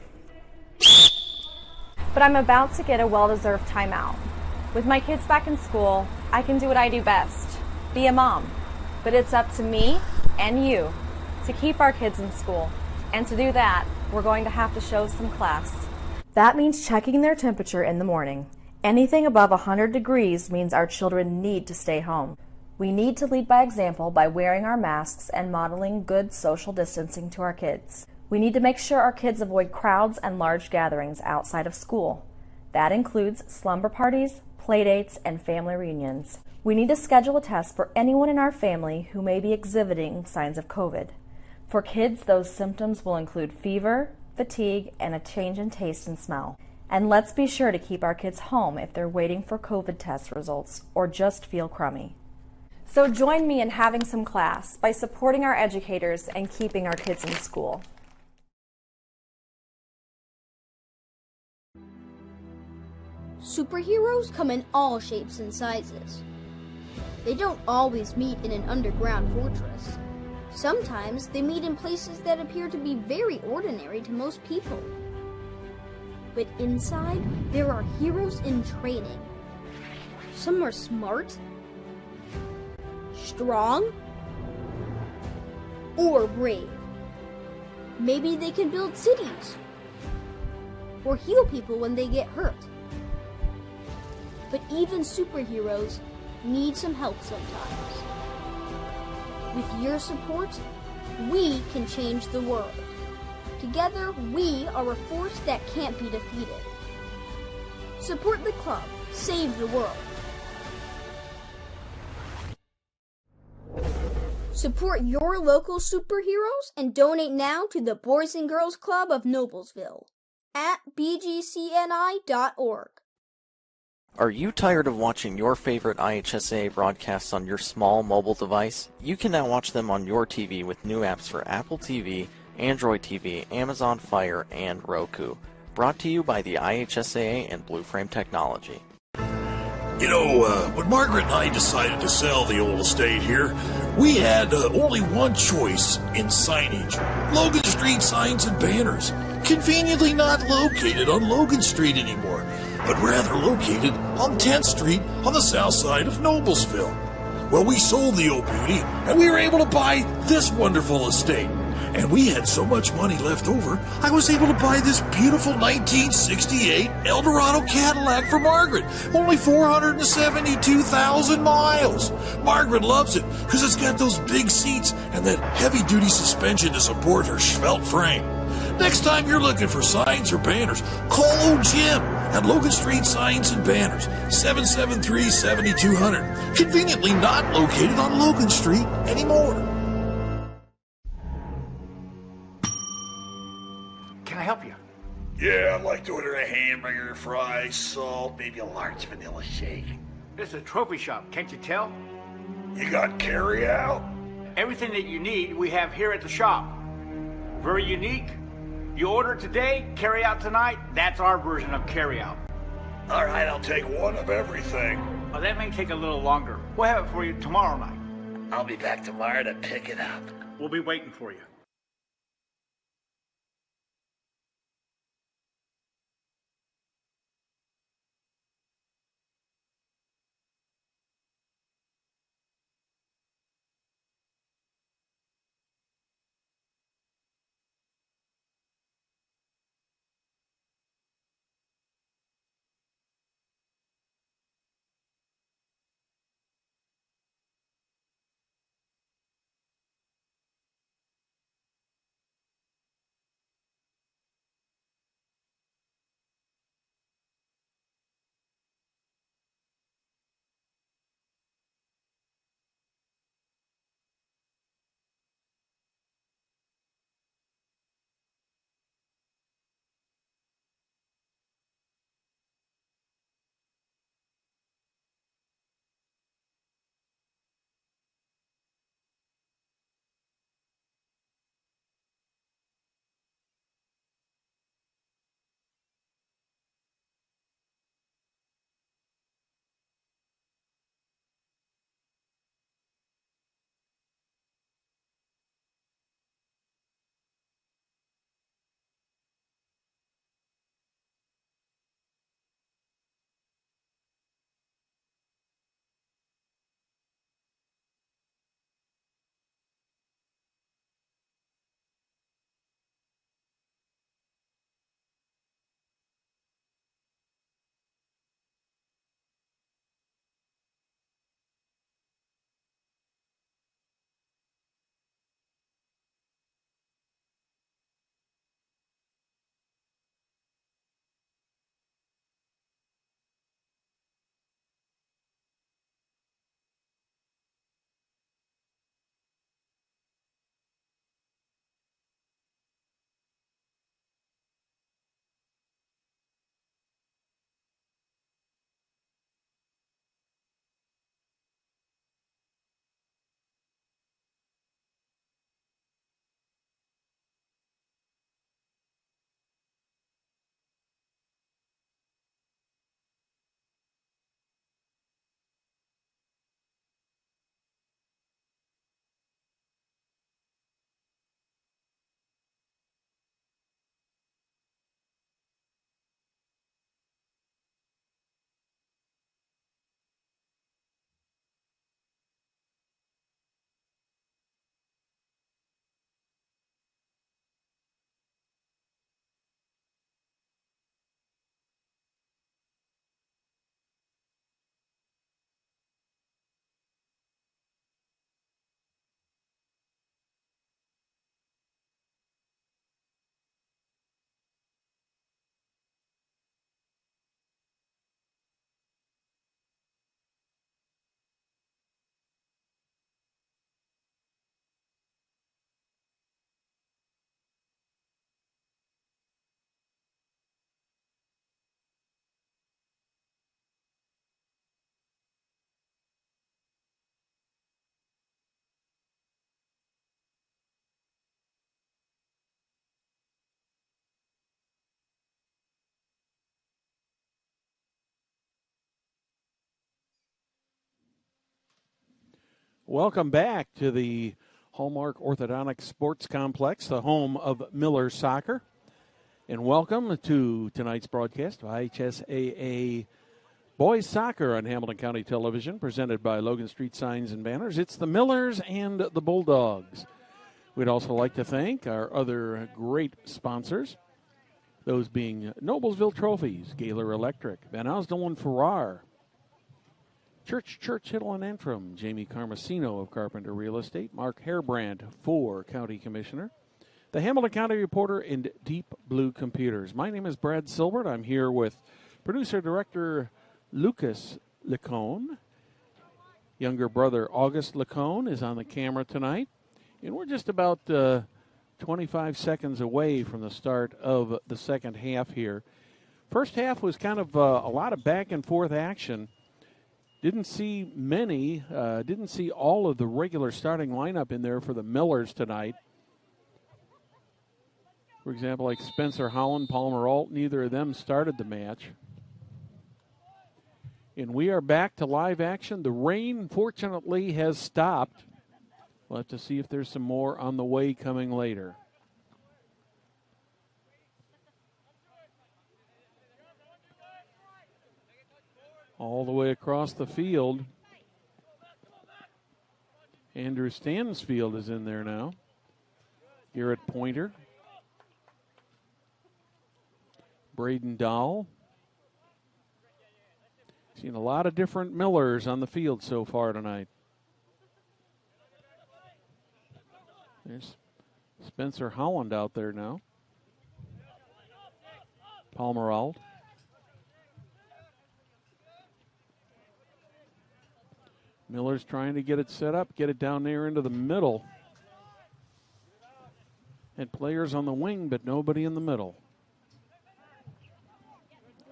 But I'm about to get a well-deserved timeout. With my kids back in school, I can do what I do best, be a mom. But it's up to me and you to keep our kids in school. And to do that, we're going to have to show some class. That means checking their temperature in the morning. Anything above 100 degrees means our children need to stay home. We need to lead by example by wearing our masks and modeling good social distancing to our kids. We need to make sure our kids avoid crowds and large gatherings outside of school. That includes slumber parties, play dates, and family reunions. We need to schedule a test for anyone in our family who may be exhibiting signs of COVID. For kids, those symptoms will include fever, fatigue, and a change in taste and smell. And let's be sure to keep our kids home if they're waiting for COVID test results or just feel crummy. So join me in having some class by supporting our educators and keeping our kids in school. Superheroes come in all shapes and sizes. They don't always meet in an underground fortress. Sometimes they meet in places that appear to be very ordinary to most people. But inside, there are heroes in training. Some are smart, strong, or brave. Maybe they can build cities or heal people when they get hurt. But even superheroes need some help sometimes. With your support, we can change the world. Together, we are a force that can't be defeated. Support the club. Save the world. Support your local superheroes and donate now to the Boys and Girls Club of Noblesville at bgcni.org. Are you tired of watching your favorite IHSA broadcasts on your small mobile device? You can now watch them on your TV with new apps for Apple TV, Android TV, Amazon Fire, and Roku. Brought to you by the IHSAA and Blue Frame Technology. You know, when Margaret and I decided to sell the old estate here, we had only one choice in signage. Logan Street Signs and Banners. Conveniently not located on Logan Street anymore, but rather located on 10th Street on the south side of Noblesville. Well, we sold the old beauty, and we were able to buy this wonderful estate. And we had so much money left over, I was able to buy this beautiful 1968 Eldorado Cadillac for Margaret. Only 472,000 miles. Margaret loves it because it's got those big seats and that heavy-duty suspension to support her svelte frame. Next time you're looking for signs or banners, call old Jim at Logan Street Signs and Banners, 773-7200. Conveniently not located on Logan Street anymore. Can I help you? Yeah, I'd like to order a hamburger, fries, salt, maybe a large vanilla shake. This is a trophy shop, can't you tell? You got carry out? Everything that you need we have here at the shop. Very unique. You order today, carry out tonight. That's our version of carry out. All right, I'll take one of everything. Well, that may take a little longer. We'll have it for you tomorrow night. I'll be back tomorrow to pick it up. We'll be waiting for you. Welcome back to the Hallmark Orthodontic Sports Complex, the home of Miller Soccer. And welcome to tonight's broadcast of IHSAA Boys Soccer on Hamilton County Television, presented by Logan Street Signs and Banners. It's the Millers and the Bulldogs. We'd also like to thank our other great sponsors, those being Noblesville Trophies, Gaylor Electric, Van Osdell and Farrar, Church, Hittle and Antrim, Jamie Carmesino of Carpenter Real Estate, Mark Hairbrandt, County Commissioner, the Hamilton County Reporter, and Deep Blue Computers. My name is Brad Silbert. I'm here with producer-director Lucas Lacone. Younger brother August Lacone is on the camera tonight. And we're just about 25 seconds away from the start of the second half here. First half was kind of a lot of back-and-forth action. Didn't see all of the regular starting lineup in there for the Millers tonight. For example, like Spencer Holland, Palmer Alt, neither of them started the match. And we are back to live action. The rain, fortunately, has stopped. We'll have to see if there's some more on the way coming later. All the way across the field. Andrew Stansfield is in there now. Garrett Pointer. Braden Dahl. Seen a lot of different Millers on the field so far tonight. There's Spencer Holland out there now. Palmer Alt. Miller's trying to get it set up, get it down there into the middle. Had players on the wing, but nobody in the middle.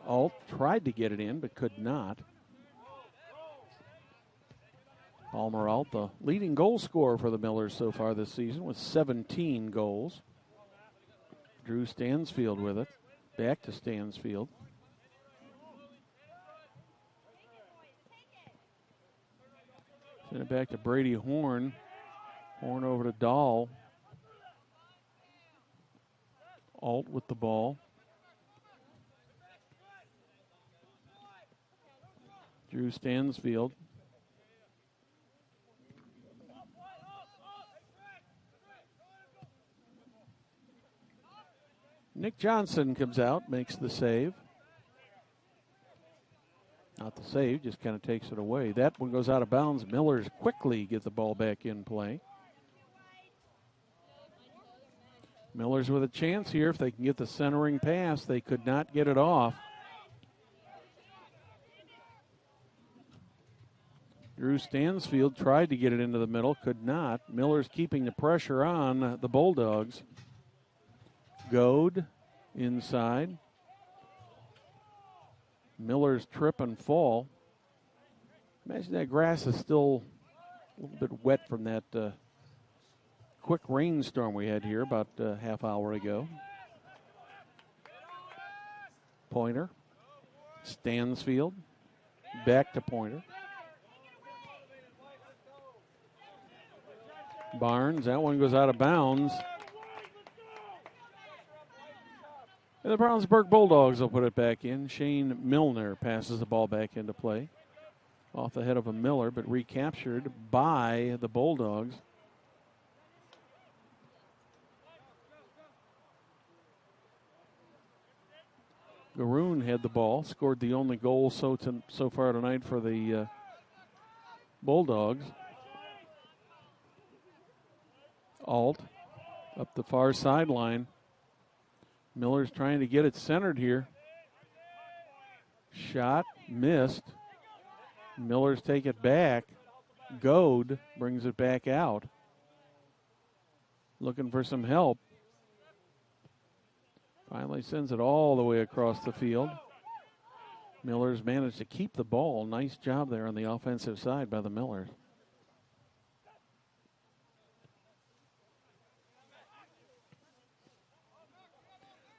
Alt tried to get it in, but could not. Palmer Alt, the leading goal scorer for the Millers so far this season, with 17 goals. Drew Stansfield with it. Back to Stansfield. Send it back to Brady Horn. Horn over to Dahl. Alt with the ball. Drew Stansfield. Nick Johnson comes out, makes the save. Not the save, just kind of takes it away. That one goes out of bounds. Millers quickly get the ball back in play. Millers with a chance here. If they can get the centering pass, they could not get it off. Drew Stansfield tried to get it into the middle, could not. Miller's keeping the pressure on the Bulldogs. Goad inside. Miller's trip and fall. Imagine that grass is still a little bit wet from that quick rainstorm we had here about a half hour ago. Pointer. Stansfield. Back to Pointer. Barnes, that one goes out of bounds. And the Brownsburg Bulldogs will put it back in. Shane Milner passes the ball back into play. Off the head of a Miller, but recaptured by the Bulldogs. Garoon had the ball, scored the only goal so far tonight for the Bulldogs. Alt up the far sideline. Miller's trying to get it centered here. Shot, missed. Millers take it back. Goad brings it back out. Looking for some help. Finally sends it all the way across the field. Millers managed to keep the ball. Nice job there on the offensive side by the Millers.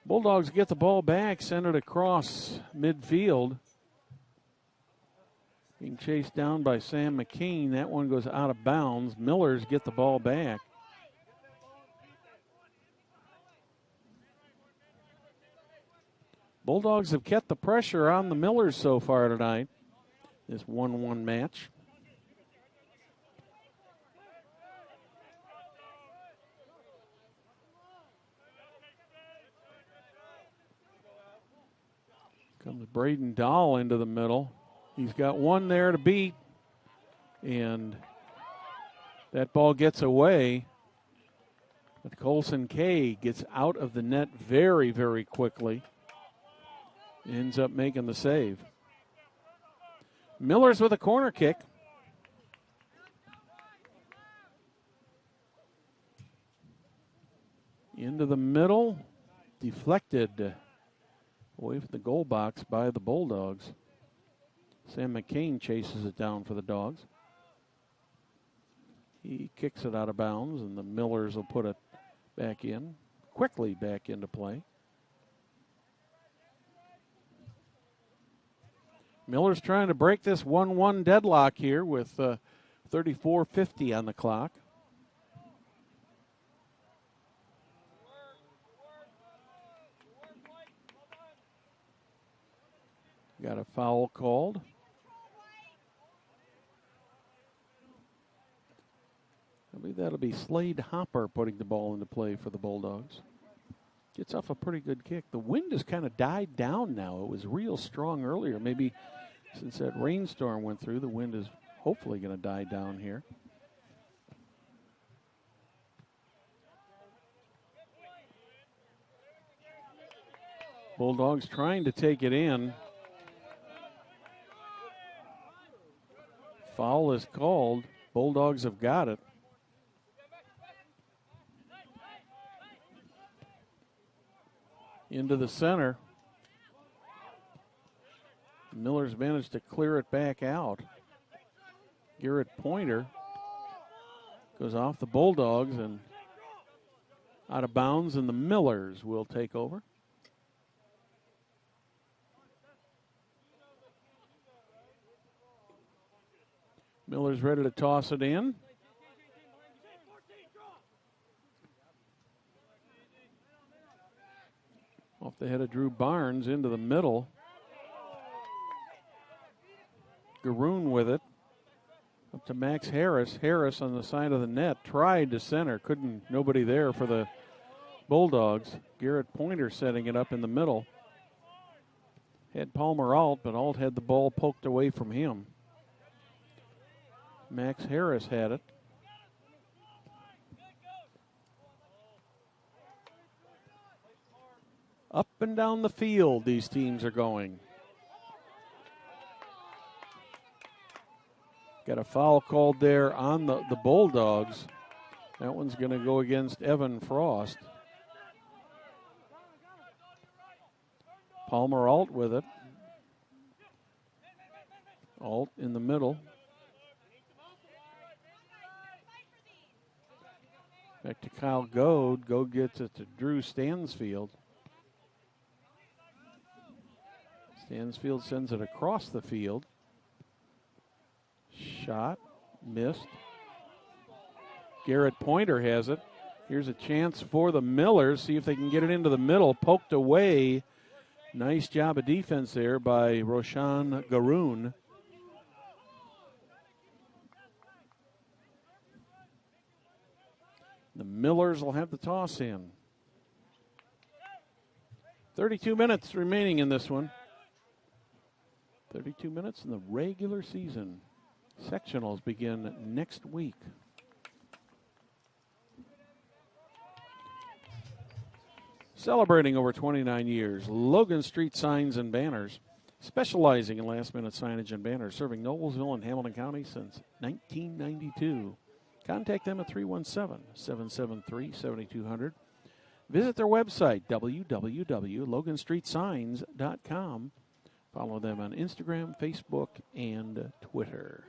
Bulldogs get the ball back, send it across midfield. Being chased down by Sam McCain. That one goes out of bounds. Millers get the ball back. Bulldogs have kept the pressure on the Millers so far tonight. This 1-1 match. Comes Braden Dahl into the middle. He's got one there to beat, and that ball gets away. But Colson Kay gets out of the net very, very quickly. Ends up making the save. Millers with a corner kick. Into the middle. Deflected away from the goal box by the Bulldogs. Sam McCain chases it down for the Dogs. He kicks it out of bounds, and the Millers will put it back in, quickly back into play. Miller's trying to break this 1-1 deadlock here with 34:50 on the clock. Got a foul called. I believe that'll be Slade Hopper putting the ball into play for the Bulldogs. Gets off a pretty good kick. The wind has kind of died down now. It was real strong earlier. Maybe since that rainstorm went through, the wind is hopefully going to die down here. Bulldogs trying to take it in. Foul is called. Bulldogs have got it. Into the center. Miller's managed to clear it back out. Garrett Pointer goes off the Bulldogs and out of bounds, and the Millers will take over. Miller's ready to toss it in. Off the head of Drew Barnes into the middle. Garoon with it. Up to Max Harris. Harris on the side of the net. Tried to center. Nobody there for the Bulldogs. Garrett Pointer setting it up in the middle. Had Palmer Alt, but Alt had the ball poked away from him. Max Harris had it. Up and down the field, these teams are going. Got a foul called there on the Bulldogs. That one's going to go against Evan Frost. Palmer Alt with it. Alt in the middle. Back to Kyle Goad. Goad gets it to Drew Stansfield. Stansfield sends it across the field. Shot. Missed. Garrett Pointer has it. Here's a chance for the Millers. See if they can get it into the middle. Poked away. Nice job of defense there by Roshan Garoon. The Millers will have the toss in. 32 minutes remaining in this one. 32 minutes in the regular season. Sectionals begin next week. Celebrating over 29 years, Logan Street Signs and Banners, specializing in last-minute signage and banners, serving Noblesville and Hamilton County since 1992. Contact them at 317-773-7200. Visit their website, www.loganstreetsigns.com. Follow them on Instagram, Facebook, and Twitter.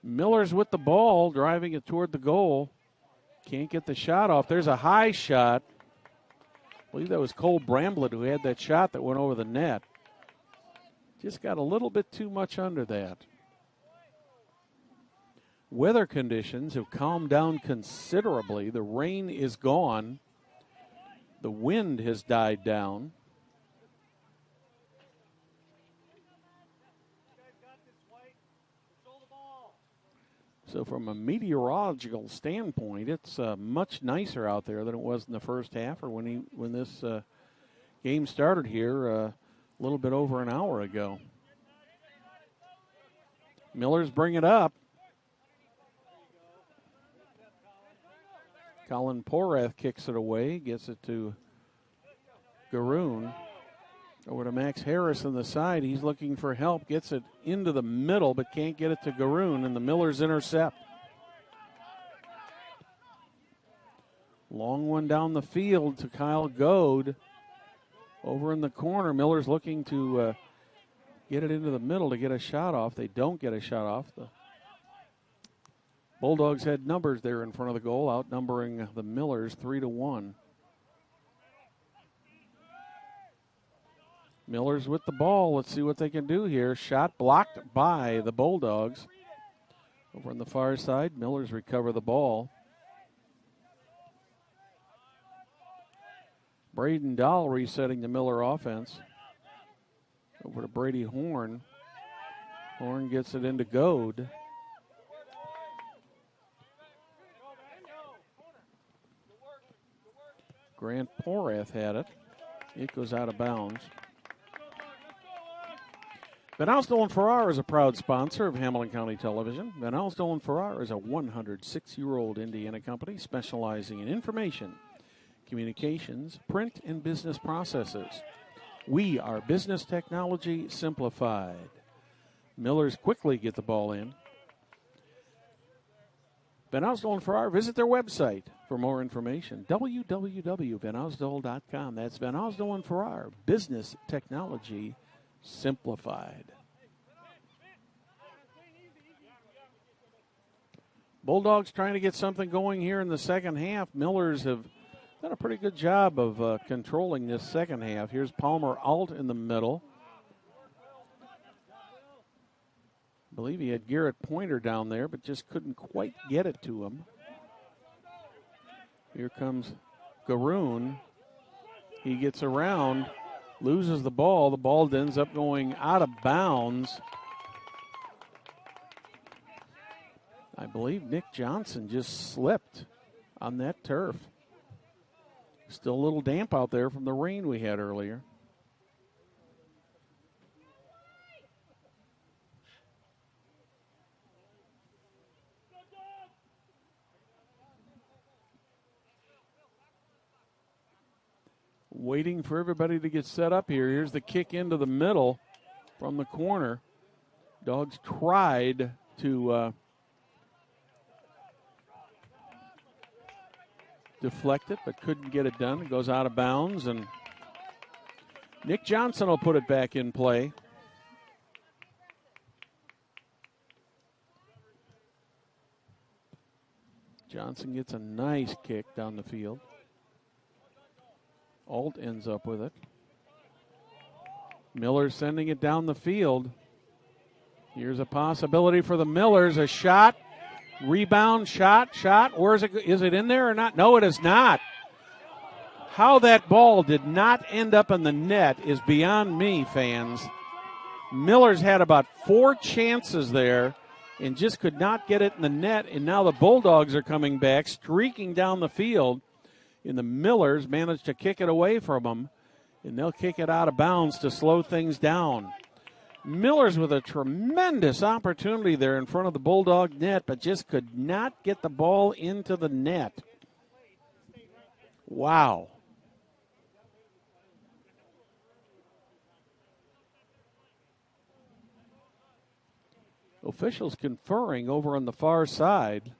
Miller's with the ball, driving it toward the goal. Can't get the shot off. There's a high shot. believe that was Cole Bramblett who had that shot that went over the net. Just got a little bit too much under that. Weather conditions have calmed down considerably. The rain is gone. The wind has died down. So from a meteorological standpoint, it's much nicer out there than it was in the first half or when this game started here a little bit over an hour ago. Millers bring it up. Colin Porath kicks it away, gets it to Garoon. Over to Max Harris on the side. He's looking for help, gets it into the middle, but can't get it to Garoon, and the Millers intercept. Long one down the field to Kyle Goad. Over in the corner, Millers looking to get it into the middle to get a shot off. They don't get a shot off. The Bulldogs had numbers there in front of the goal, outnumbering the Millers 3-1. Millers with the ball. Let's see what they can do here. Shot blocked by the Bulldogs. Over on the far side, Millers recover the ball. Braden Dahl resetting the Miller offense. Over to Brady Horn. Horn gets it into Goad. Grant Porath had it. It goes out of bounds. Van Alstol & Farrar is a proud sponsor of Hamilton County Television. Van Alstol & Farrar is a 106-year-old Indiana company specializing in information, communications, print, and business processes. We are business technology simplified. Millers quickly get the ball in. Van Alstol & Farrar, visit their website for more information. www.vanalstol.com. That's Van Alstol & Farrar, business technology simplified. Bulldogs trying to get something going here in the second half. Millers have done a pretty good job of controlling this second half. Here's Palmer Alt in the middle. I believe he had Garrett Pointer down there, but just couldn't quite get it to him. Here comes Garoon. He gets around, loses the ball. The ball ends up going out of bounds. I believe Nick Johnson just slipped on that turf. Still a little damp out there from the rain we had earlier. Waiting for everybody to get set up here. Here's the kick into the middle from the corner. Dogs tried to deflect it, but couldn't get it done. It goes out of bounds, and Nick Johnson will put it back in play. Johnson gets a nice kick down the field. Alt ends up with it. Miller sending it down the field. Here's a possibility for the Millers. A shot, rebound, shot. Where is it? Is it in there or not? No, it is not. How that ball did not end up in the net is beyond me, fans. Millers had about 4 chances there and just could not get it in the net, and now the Bulldogs are coming back, streaking down the field. And the Millers managed to kick it away from them, and they'll kick it out of bounds to slow things down. Millers with a tremendous opportunity there in front of the Bulldog net, but just could not get the ball into the net. Wow. Officials conferring over on the far side.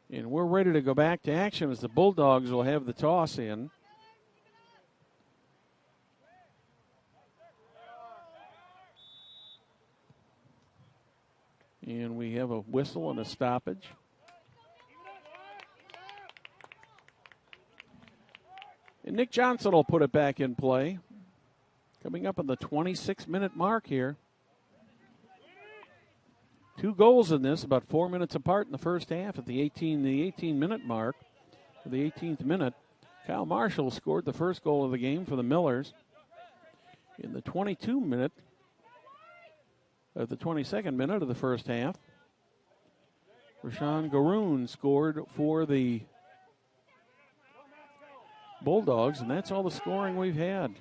And we're ready to go back to action as the Bulldogs will have the toss in. And we have a whistle and a stoppage. And Nick Johnson will put it back in play. Coming up on the 26-minute mark here. 2 goals in this, about 4 minutes apart in the first half at the 18-minute mark. For the 18th minute, Kyle Marshall scored the first goal of the game for the Millers. In the 22nd minute of the first half, Rashawn Garoon scored for the Bulldogs, and that's all the scoring we've had.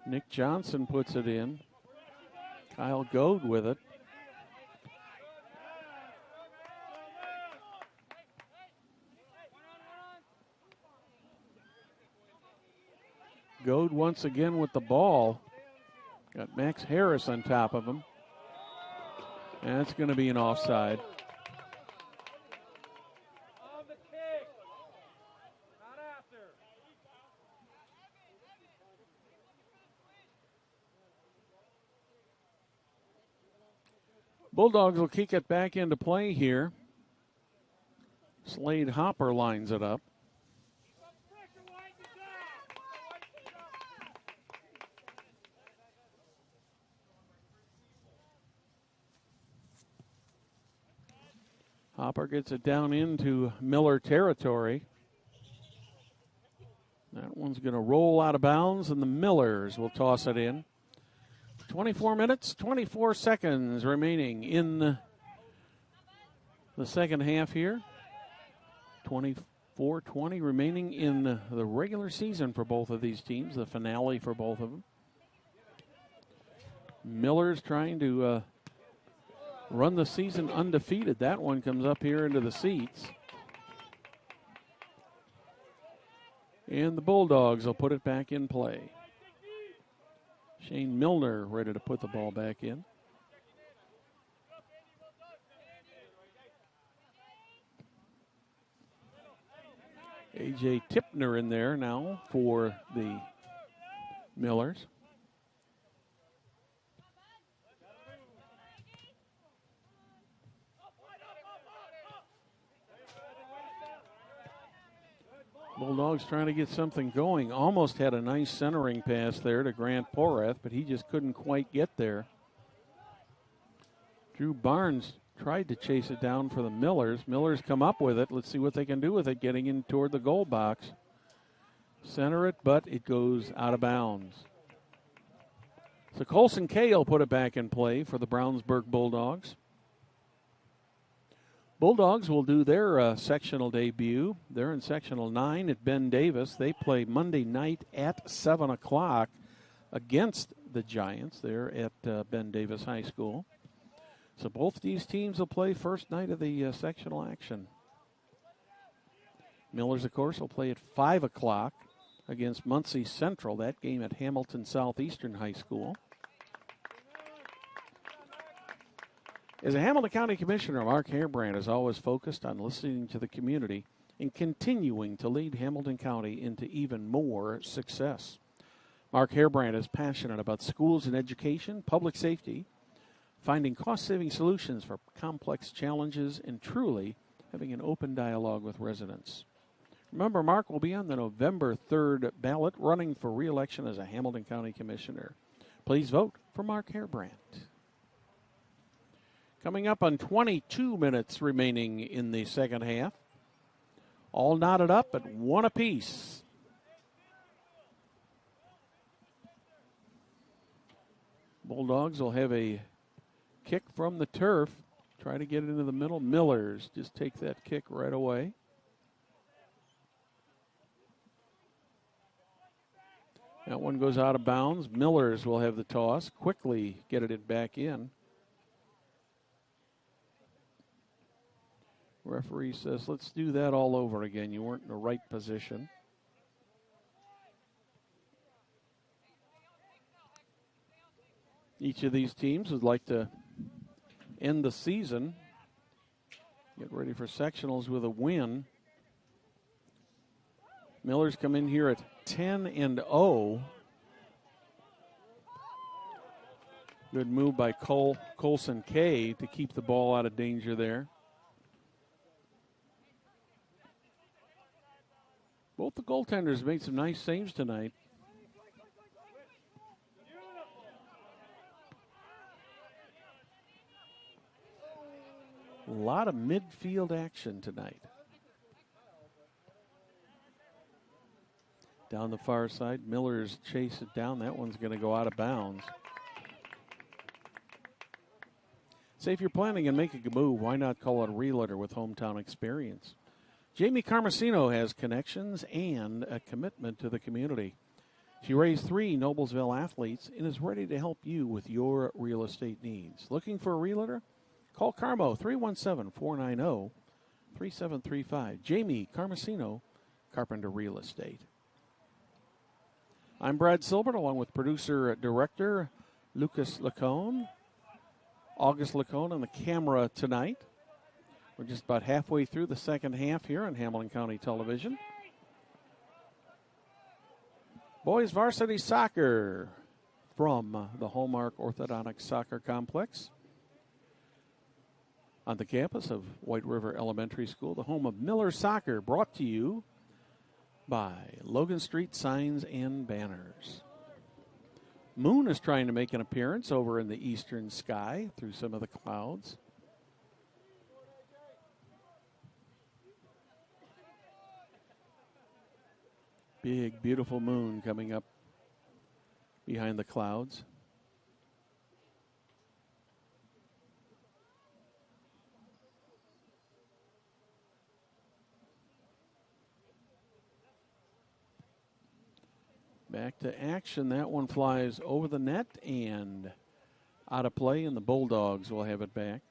Nick Johnson puts it in. Kyle Goad with it. Goad once again with the ball. Got Max Harris on top of him. And it's going to be an offside. Bulldogs will kick it back into play here. Slade Hopper lines it up. Hopper gets it down into Miller territory. That one's going to roll out of bounds, and the Millers will toss it in. 24 minutes, 24 seconds remaining in the second half here. 24-20 remaining in the regular season for both of these teams, the finale for both of them. Millers trying to run the season undefeated. That one comes up here into the seats. And the Bulldogs will put it back in play. Shane Milner ready to put the ball back in. A.J. Tipner in there now for the Millers. Bulldogs trying to get something going. Almost had a nice centering pass there to Grant Porath, but he just couldn't quite get there. Drew Barnes tried to chase it down for the Millers. Millers come up with it. Let's see what they can do with it, getting in toward the goal box. Center it, but it goes out of bounds. So Colson Kay will put it back in play for the Brownsburg Bulldogs. Bulldogs will do their sectional debut. They're in sectional 9 at Ben Davis. They play Monday night at 7 o'clock against the Giants there at Ben Davis High School. So both these teams will play first night of the sectional action. Millers, of course, will play at 5 o'clock against Muncie Central. That game at Hamilton Southeastern High School. As a Hamilton County Commissioner, Mark Hairbrand is always focused on listening to the community and continuing to lead Hamilton County into even more success. Mark Hairbrand is passionate about schools and education, public safety, finding cost-saving solutions for complex challenges, and truly having an open dialogue with residents. Remember, Mark will be on the November 3rd ballot running for re-election as a Hamilton County Commissioner. Please vote for Mark Hairbrand. Coming up on 22 minutes remaining in the second half. All knotted up at 1 apiece. Bulldogs will have a kick from the turf. Try to get it into the middle. Millers just take that kick right away. That one goes out of bounds. Millers will have the toss. Quickly get it back in. Referee says, let's do that all over again. You weren't in the right position. Each of these teams would like to end the season, get ready for sectionals with a win. Millers come in here at 10-0. Good move by Colson K to keep the ball out of danger there. Both the goaltenders made some nice saves tonight. A lot of midfield action tonight. Down the far side, Miller's chase it down. That one's going to go out of bounds. Say if you're planning on making a move, why not call it a realtor with hometown experience? Jamie Carmesino has connections and a commitment to the community. She raised 3 Noblesville athletes and is ready to help you with your real estate needs. Looking for a realtor? Call Carmo 317-490-3735. Jamie Carmesino, Carpenter Real Estate. I'm Brad Silbert along with producer-director Lucas Lacone. August Lacone on the camera tonight. We're just about halfway through the second half here on Hamilton County Television. Boys varsity soccer from the Hallmark Orthodontic Soccer Complex on the campus of White River Elementary School, the home of Miller Soccer, brought to you by Logan Street Signs and Banners. Moon is trying to make an appearance over in the eastern sky through some of the clouds. Big, beautiful moon coming up behind the clouds. Back to action. That one flies over the net and out of play, and the Bulldogs will have it back.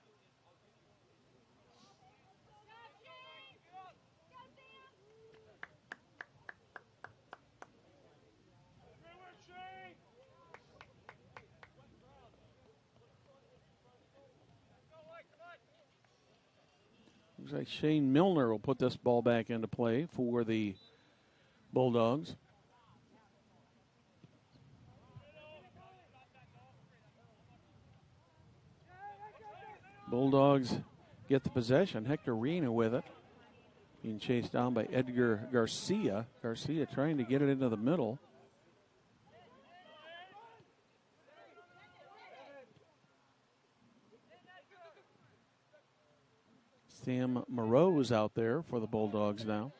Looks like Shane Milner will put this ball back into play for the Bulldogs. Bulldogs get the possession. Hector Rena with it. Being chased down by Edgar Garcia. Garcia trying to get it into the middle. Sam Moreau's out there for the Bulldogs now.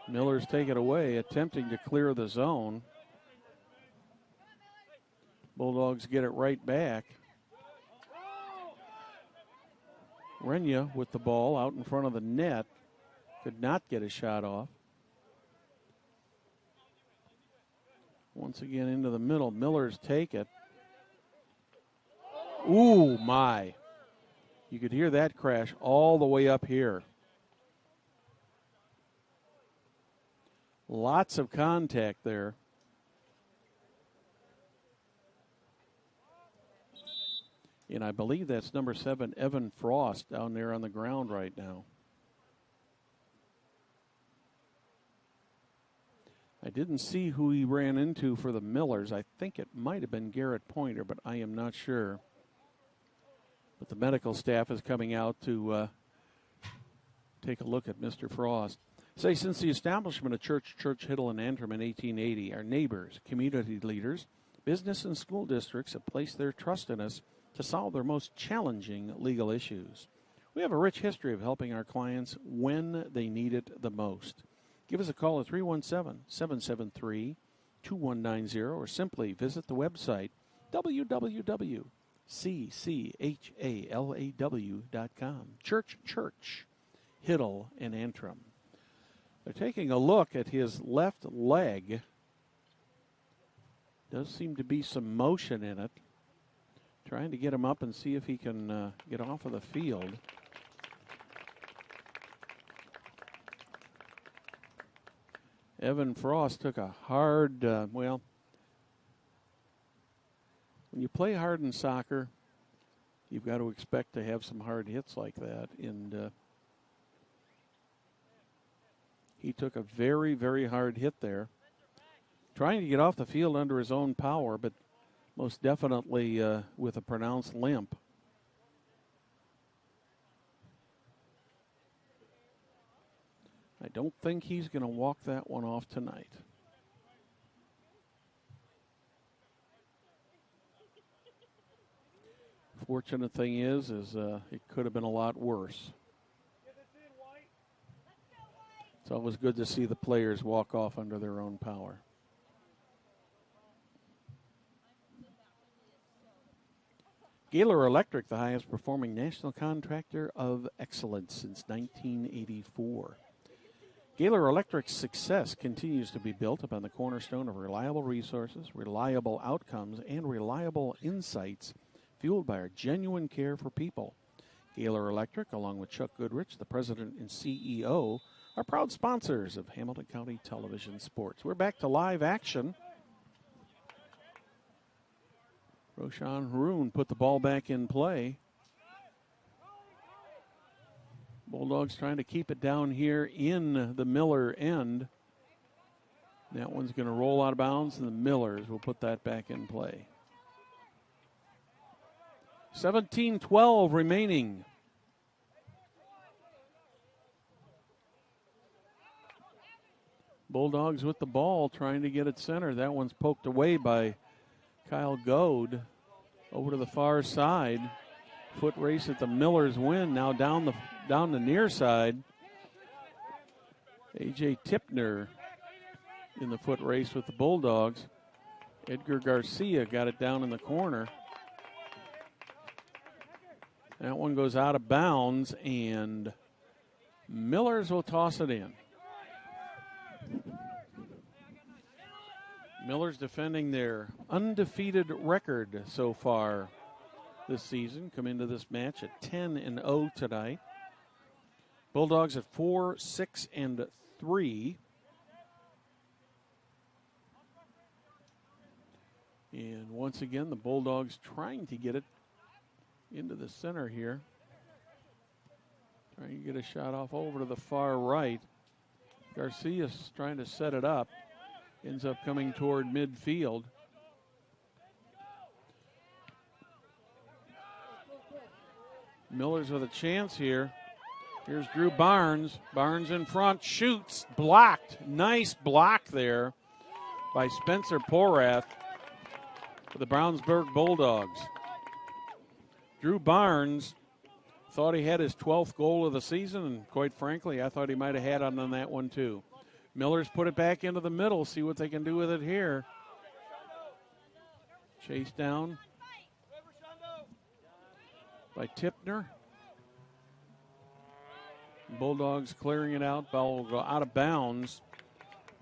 Miller's taken away, attempting to clear the zone. Bulldogs get it right back. Renya with the ball out in front of the net. Could not get a shot off. Once again into the middle. Miller's take it. Ooh, my. You could hear that crash all the way up here. Lots of contact there. And I believe that's number 7, Evan Frost, down there on the ground right now. I didn't see who he ran into for the Millers. I think it might have been Garrett Pointer, but I am not sure. But the medical staff is coming out to take a look at Mr. Frost. Say, since the establishment of Church Hiddle and Antrim in 1880, our neighbors, community leaders, business and school districts have placed their trust in us to solve their most challenging legal issues. We have a rich history of helping our clients when they need it the most. Give us a call at 317-773-2190 or simply visit the website www.cchalaw.com. Church, Hiddle, and Antrim. They're taking a look at his left leg. Does seem to be some motion in it. Trying to get him up and see if he can get off of the field. Evan Frost took a hard, when you play hard in soccer, you've got to expect to have some hard hits like that. And he took a very, very hard hit there. Trying to get off the field under his own power, but most definitely with a pronounced limp. I don't think he's going to walk that one off tonight. Fortunate thing is it could have been a lot worse. It's always good to see the players walk off under their own power. Gaylor Electric, the highest performing national contractor of excellence since 1984. Gaylor Electric's success continues to be built upon the cornerstone of reliable resources, reliable outcomes, and reliable insights fueled by our genuine care for people. Gaylor Electric, along with Chuck Goodrich, the president and CEO, are proud sponsors of Hamilton County Television Sports. We're back to live action. Roshan Haroon put the ball back in play. Bulldogs trying to keep it down here in the Miller end. That one's going to roll out of bounds, and the Millers will put that back in play. 17-12 remaining. Bulldogs with the ball trying to get it center. That one's poked away by Kyle Goad over to the far side. Foot race at the Millers win. Now down the near side. A.J. Tipner in the foot race with the Bulldogs. Edgar Garcia got it down in the corner. That one goes out of bounds, and Millers will toss it in. Millers defending their undefeated record so far this season. Come into this match at 10-0 tonight. Bulldogs at 4-6-3. And once again, the Bulldogs trying to get it into the center here. Trying to get a shot off over to the far right. Garcia's trying to set it up. Ends up coming toward midfield. Millers with a chance here. Here's Drew Barnes. Barnes in front, shoots, blocked. Nice block there by Spencer Porath for the Brownsburg Bulldogs. Drew Barnes thought he had his 12th goal of the season, and quite frankly, I thought he might have had on that one too. Millers put it back into the middle, see what they can do with it here. Chased down by Tipner. Bulldogs clearing it out. Ball will go out of bounds.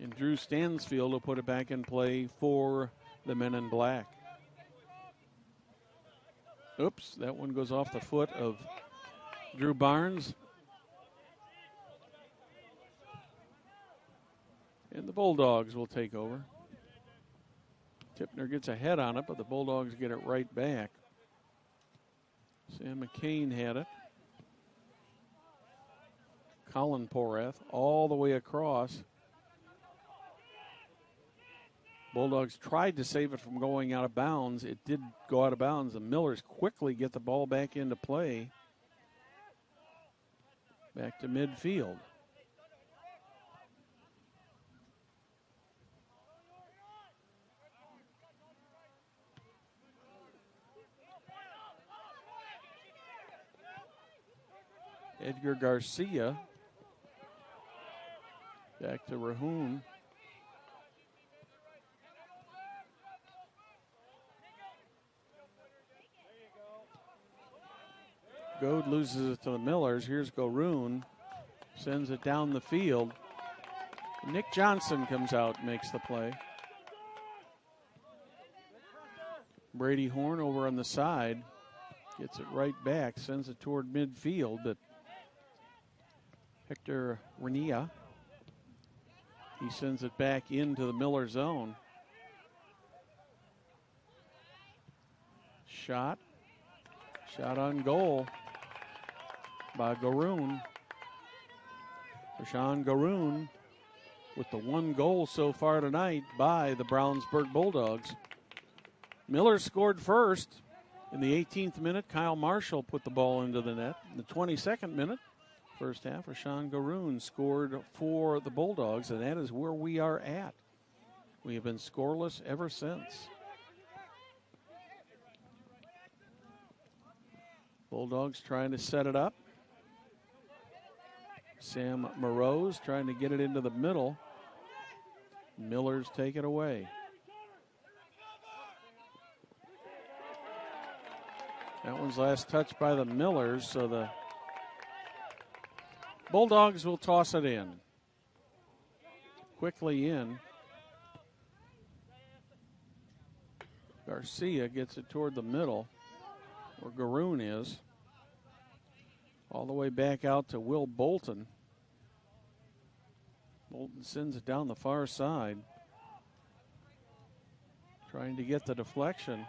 And Drew Stansfield will put it back in play for the men in black. Oops, that one goes off the foot of Drew Barnes. And the Bulldogs will take over. Tipner gets a head on it, but the Bulldogs get it right back. Sam McCain had it. Colin Porath all the way across. Bulldogs tried to save it from going out of bounds. It did go out of bounds. The Millers quickly get the ball back into play. Back to midfield. Edgar Garcia. Back to Rahoon. Goad loses it to the Millers. Here's Garoon. Sends it down the field. Nick Johnson comes out and makes the play. Brady Horn over on the side. Gets it right back. Sends it toward midfield. But Hector Renia. He sends it back into the Miller zone. Shot. Shot on goal by Garoon. Rashawn Garoon with the one goal so far tonight by the Brownsburg Bulldogs. Miller scored first. In the 18th minute, Kyle Marshall put the ball into the net. In the 22nd minute, first half, Rashawn Garoon scored for the Bulldogs, and that is where we are at. We have been scoreless ever since. Bulldogs trying to set it up. Sam Morose trying to get it into the middle. Millers take it away. That one's last touched by the Millers, so the Bulldogs will toss it in. Quickly in. Garcia gets it toward the middle, where Garoon is. All the way back out to Will Bolton. Bolton sends it down the far side. Trying to get the deflection.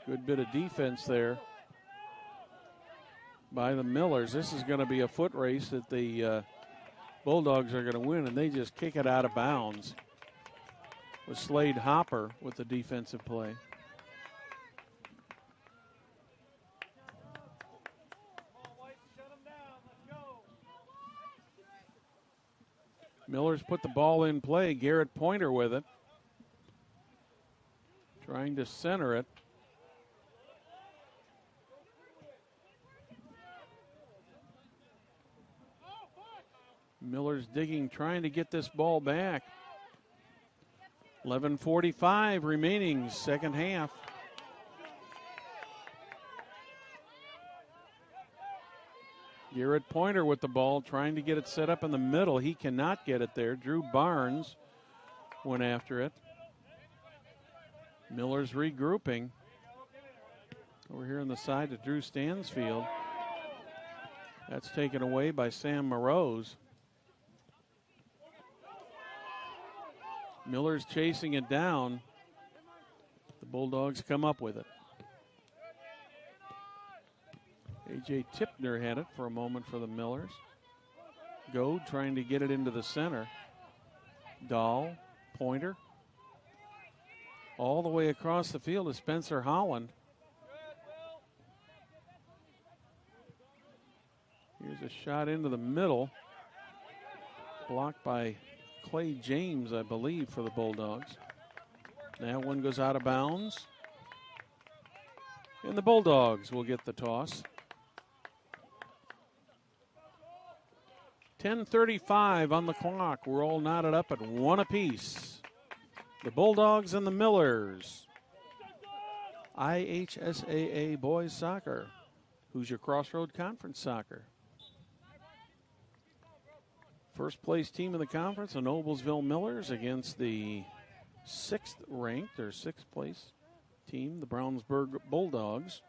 Good bit of defense there by the Millers. This is going to be a foot race that the Bulldogs are going to win, and they just kick it out of bounds with Slade Hopper with the defensive play. Millers put the ball in play. Garrett Pointer with it. Trying to center it. Miller's digging, trying to get this ball back. 11:45 remaining, second half. Garrett Pointer with the ball, trying to get it set up in the middle. He cannot get it there. Drew Barnes went after it. Miller's regrouping. Over here on the side to Drew Stansfield. That's taken away by Sam Morose. Miller's chasing it down. The Bulldogs come up with it. A.J. Tipner had it for a moment for the Millers. Goad trying to get it into the center. Dahl, Pointer. All the way across the field is Spencer Holland. Here's a shot into the middle. Blocked by Clay James, I believe, for the Bulldogs. That one goes out of bounds. And the Bulldogs will get the toss. 10:35 on the clock. We're all knotted up at one apiece. The Bulldogs and the Millers. IHSAA Boys Soccer. Hoosier Crossroad Conference Soccer. First place team in the conference, the Noblesville Millers, against the sixth place team, the Brownsburg Bulldogs.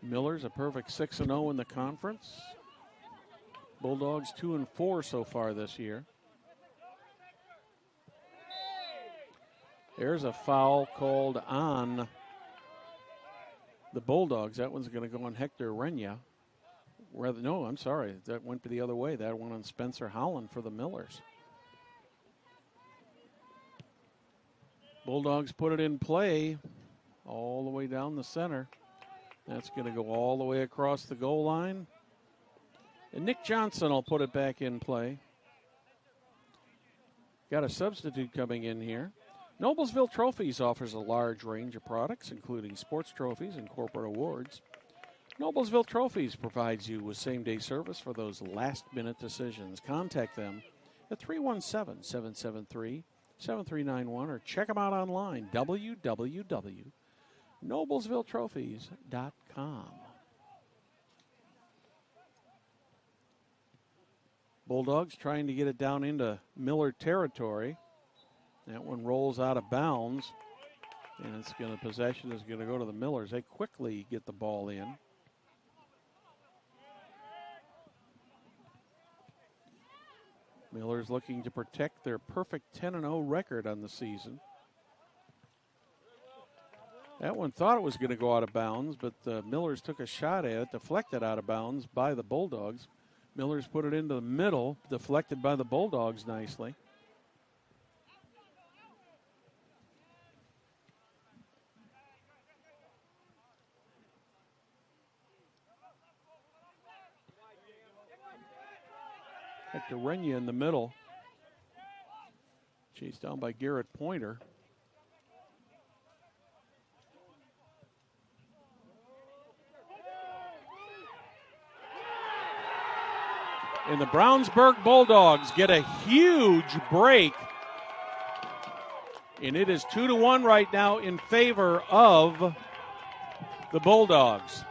Millers a perfect 6-0 in the conference. Bulldogs 2-4 so far this year. There's a foul called on the Bulldogs. That one's going to go on Hector Renya. No, I'm sorry. That went the other way. That one on Spencer Holland for the Millers. Bulldogs put it in play all the way down the center. That's going to go all the way across the goal line. And Nick Johnson will put it back in play. Got a substitute coming in here. Noblesville Trophies offers a large range of products, including sports trophies and corporate awards. Noblesville Trophies provides you with same-day service for those last-minute decisions. Contact them at 317-773-7391 or check them out online, www.noblesvilletrophies.com. Bulldogs trying to get it down into Miller territory. That one rolls out of bounds, and possession is going to go to the Millers. They quickly get the ball in. Millers looking to protect their perfect 10-0 record on the season. That one thought it was going to go out of bounds, but the Millers took a shot at it, deflected out of bounds by the Bulldogs. Miller's put it into the middle, deflected by the Bulldogs nicely. Hector Renya in the middle. Chased down by Garrett Pointer. And the Brownsburg Bulldogs get a huge break. And it is 2-1 right now in favor of the Bulldogs.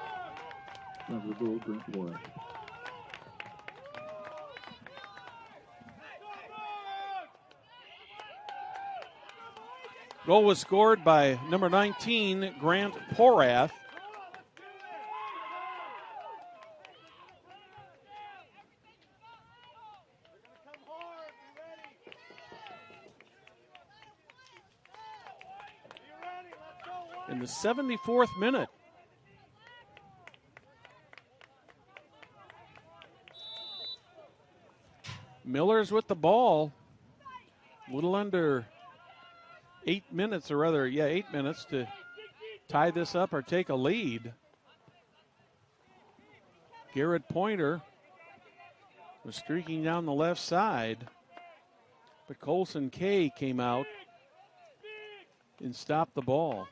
Goal was scored by number 19, Grant Porath. In the 74th minute. Miller's with the ball. A little under 8 minutes, or rather, 8 minutes to tie this up or take a lead. Garrett Pointer was streaking down the left side, but Colson Kay came out and stopped the ball.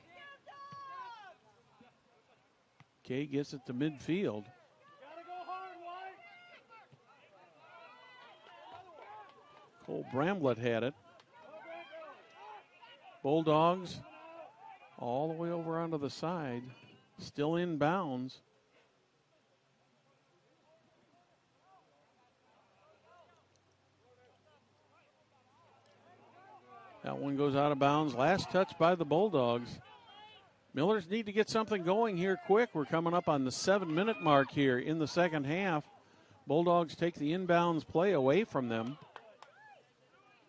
Kay gets it to midfield. Cole Bramblett had it. Bulldogs all the way over onto the side, still in bounds. That one goes out of bounds. Last touch by the Bulldogs. Millers need to get something going here quick. We're coming up on the 7-minute mark here in the second half. Bulldogs take the inbounds play away from them.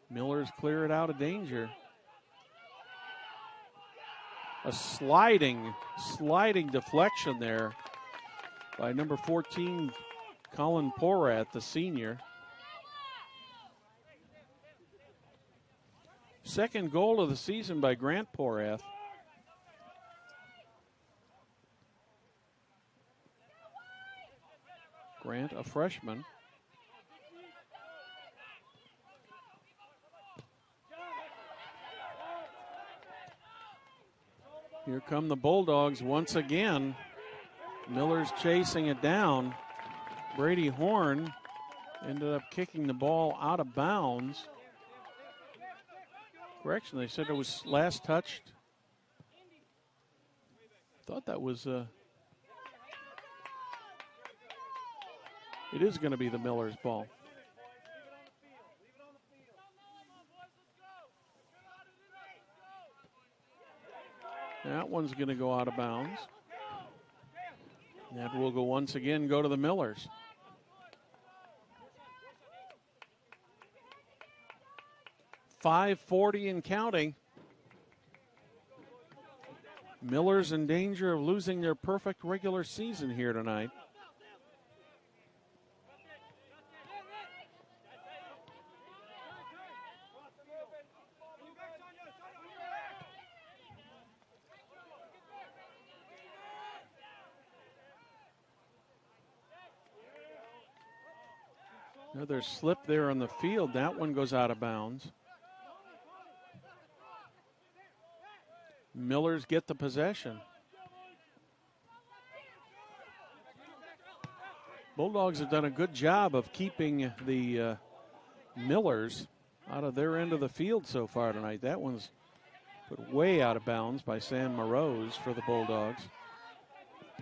Millers clear it out of danger. A sliding deflection there by number 14, Colin Porath, the senior. Second goal of the season by Grant Porath. Grant, a freshman. Here come the Bulldogs once again. Miller's chasing it down. Brady Horn ended up kicking the ball out of bounds. Correction, they said it was last touched. Thought that was it is going to be the Millers ball. That one's going to go out of bounds. That will go once again go to the Millers. .540 and counting. Millers in danger of losing their perfect regular season here tonight. Another slip there on the field. That one goes out of bounds. Millers get the possession. Bulldogs have done a good job of keeping the Millers out of their end of the field so far tonight. That one's put way out of bounds by Sam Morose for the Bulldogs.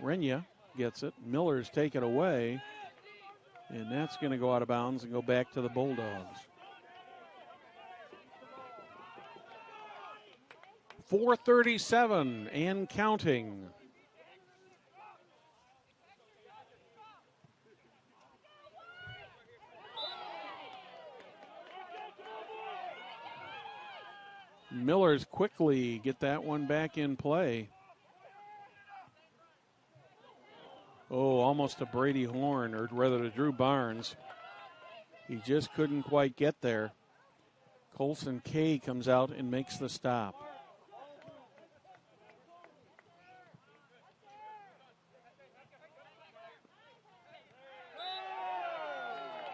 Renya gets it. Millers take it away. And that's going to go out of bounds and go back to the Bulldogs. 4:37 and counting. Millers quickly get that one back in play. Oh, almost to Brady Horn, or rather to Drew Barnes. He just couldn't quite get there. Colson Kay comes out and makes the stop.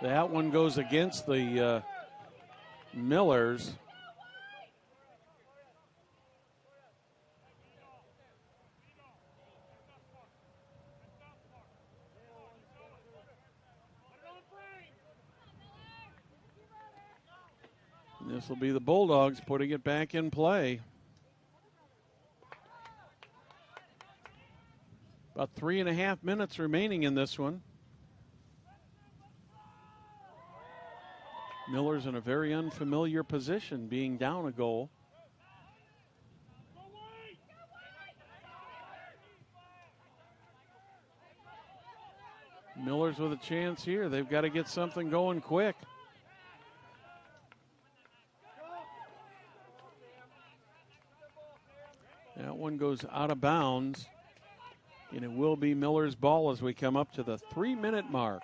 That one goes against the Millers. This will be the Bulldogs putting it back in play. About 3.5 minutes remaining in this one. Miller's in a very unfamiliar position, being down a goal. Miller's with a chance here. They've got to get something going quick. That one goes out of bounds, and it will be Miller's ball as we come up to the 3-minute mark.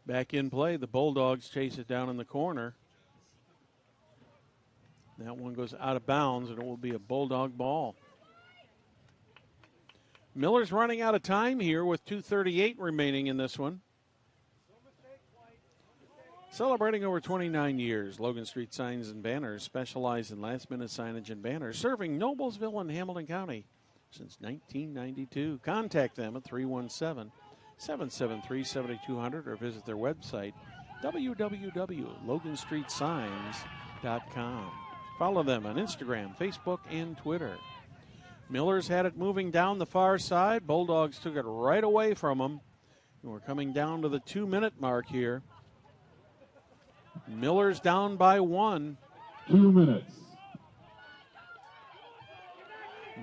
Back in play, the Bulldogs chase it down in the corner. That one goes out of bounds, and it will be a Bulldog ball. Miller's running out of time here with 2:38 remaining in this one. Celebrating over 29 years, Logan Street Signs and Banners specialize in last-minute signage and banners, serving Noblesville and Hamilton County since 1992. Contact them at 317-773-7200 or visit their website, www.loganstreetsigns.com. Follow them on Instagram, Facebook, and Twitter. Miller's had it moving down the far side. Bulldogs took it right away from them. And we're coming down to the 2-minute mark here. Miller's down by 1. 2 minutes.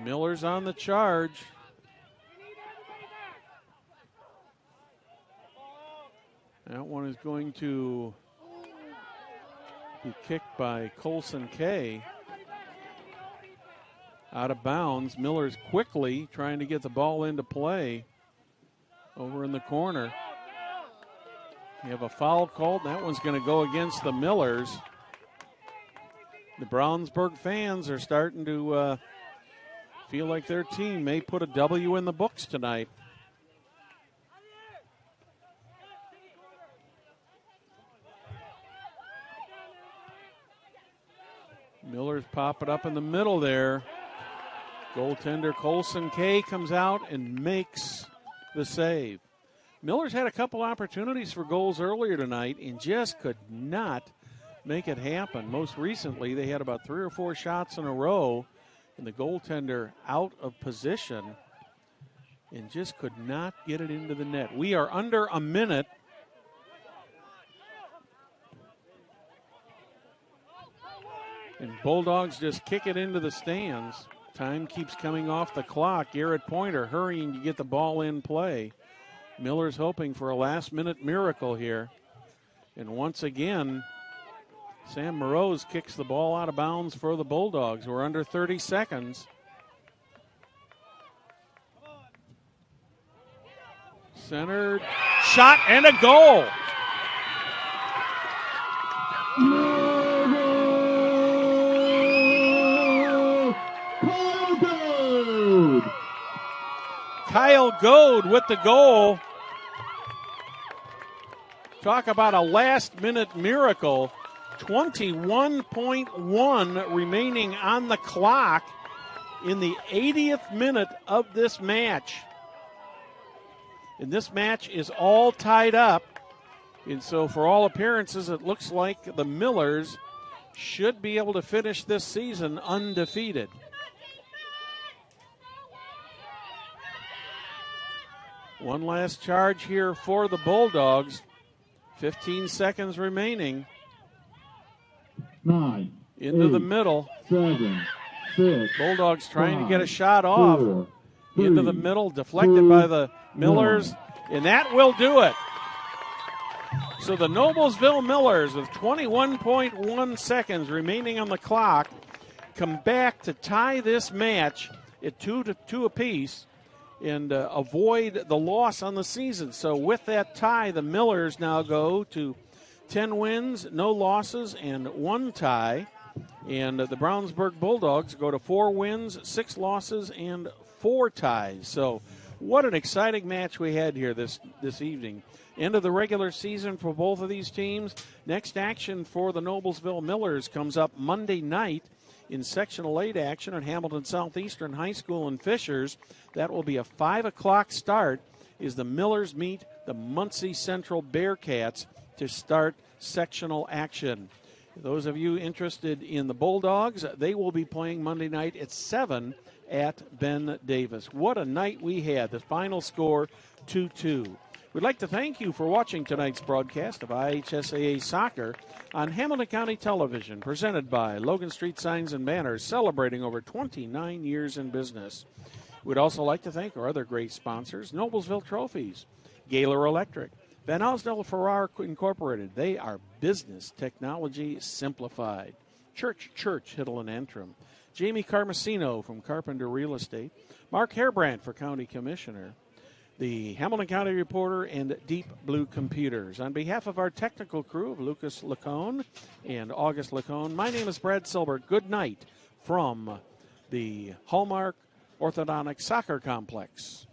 Miller's on the charge. That one is going to be kicked by Colson Kay. Out of bounds. Miller's quickly trying to get the ball into play over in the corner. You have a foul called. That one's going to go against the Millers. The Brownsburg fans are starting to feel like their team may put a W in the books tonight. Miller's pop it up in the middle there. Goaltender Colson Kay comes out and makes the save. Miller's had a couple opportunities for goals earlier tonight and just could not make it happen. Most recently, they had about 3 or 4 shots in a row, and the goaltender out of position and just could not get it into the net. We are under a minute. And Bulldogs just kick it into the stands. Time keeps coming off the clock. Garrett Pointer hurrying to get the ball in play. Miller's hoping for a last-minute miracle here. And once again, Sam Morose kicks the ball out of bounds for the Bulldogs. We're under 30 seconds. Centered, shot, and a goal. Kyle Goad with the goal. Talk about a last-minute miracle. 21.1 remaining on the clock in the 80th minute of this match. And this match is all tied up. And so for all appearances, it looks like the Millers should be able to finish this season undefeated. One last charge here for the Bulldogs. 15 seconds remaining. 9. Into 8, the middle. 7, 6. Bulldogs trying 5, to get a shot off. 4, 3, into the middle, deflected 2, by the Millers. 1. And that will do it. So the Noblesville Millers, with 21.1 seconds remaining on the clock, come back to tie this match at 2-2 apiece and avoid the loss on the season. So with that tie, the Millers now go to 10 wins, no losses, and 1 tie. And the Brownsburg Bulldogs go to 4 wins, 6 losses, and 4 ties. So what an exciting match we had here this evening. End of the regular season for both of these teams. Next action for the Noblesville Millers comes up Monday night in Sectional 8 action at Hamilton Southeastern High School in Fishers. That will be a 5 o'clock start as the Millers meet the Muncie Central Bearcats to start sectional action. Those of you interested in the Bulldogs, they will be playing Monday night at 7 at Ben Davis. What a night we had. The final score, 2-2. We'd like to thank you for watching tonight's broadcast of IHSAA Soccer on Hamilton County Television, presented by Logan Street Signs and Banners, celebrating over 29 years in business. We'd also like to thank our other great sponsors, Noblesville Trophies, Gaylor Electric, Van Osdell Farrar Incorporated. They are business technology simplified. Church, Hiddle and Antrim. Jamie Carmesino from Carpenter Real Estate. Mark Hairbrandt for County Commissioner. The Hamilton County Reporter and Deep Blue Computers. On behalf of our technical crew of Lucas Lacone and August Lacone, my name is Brad Silber. Good night from the Hallmark Orthodontic Soccer Complex.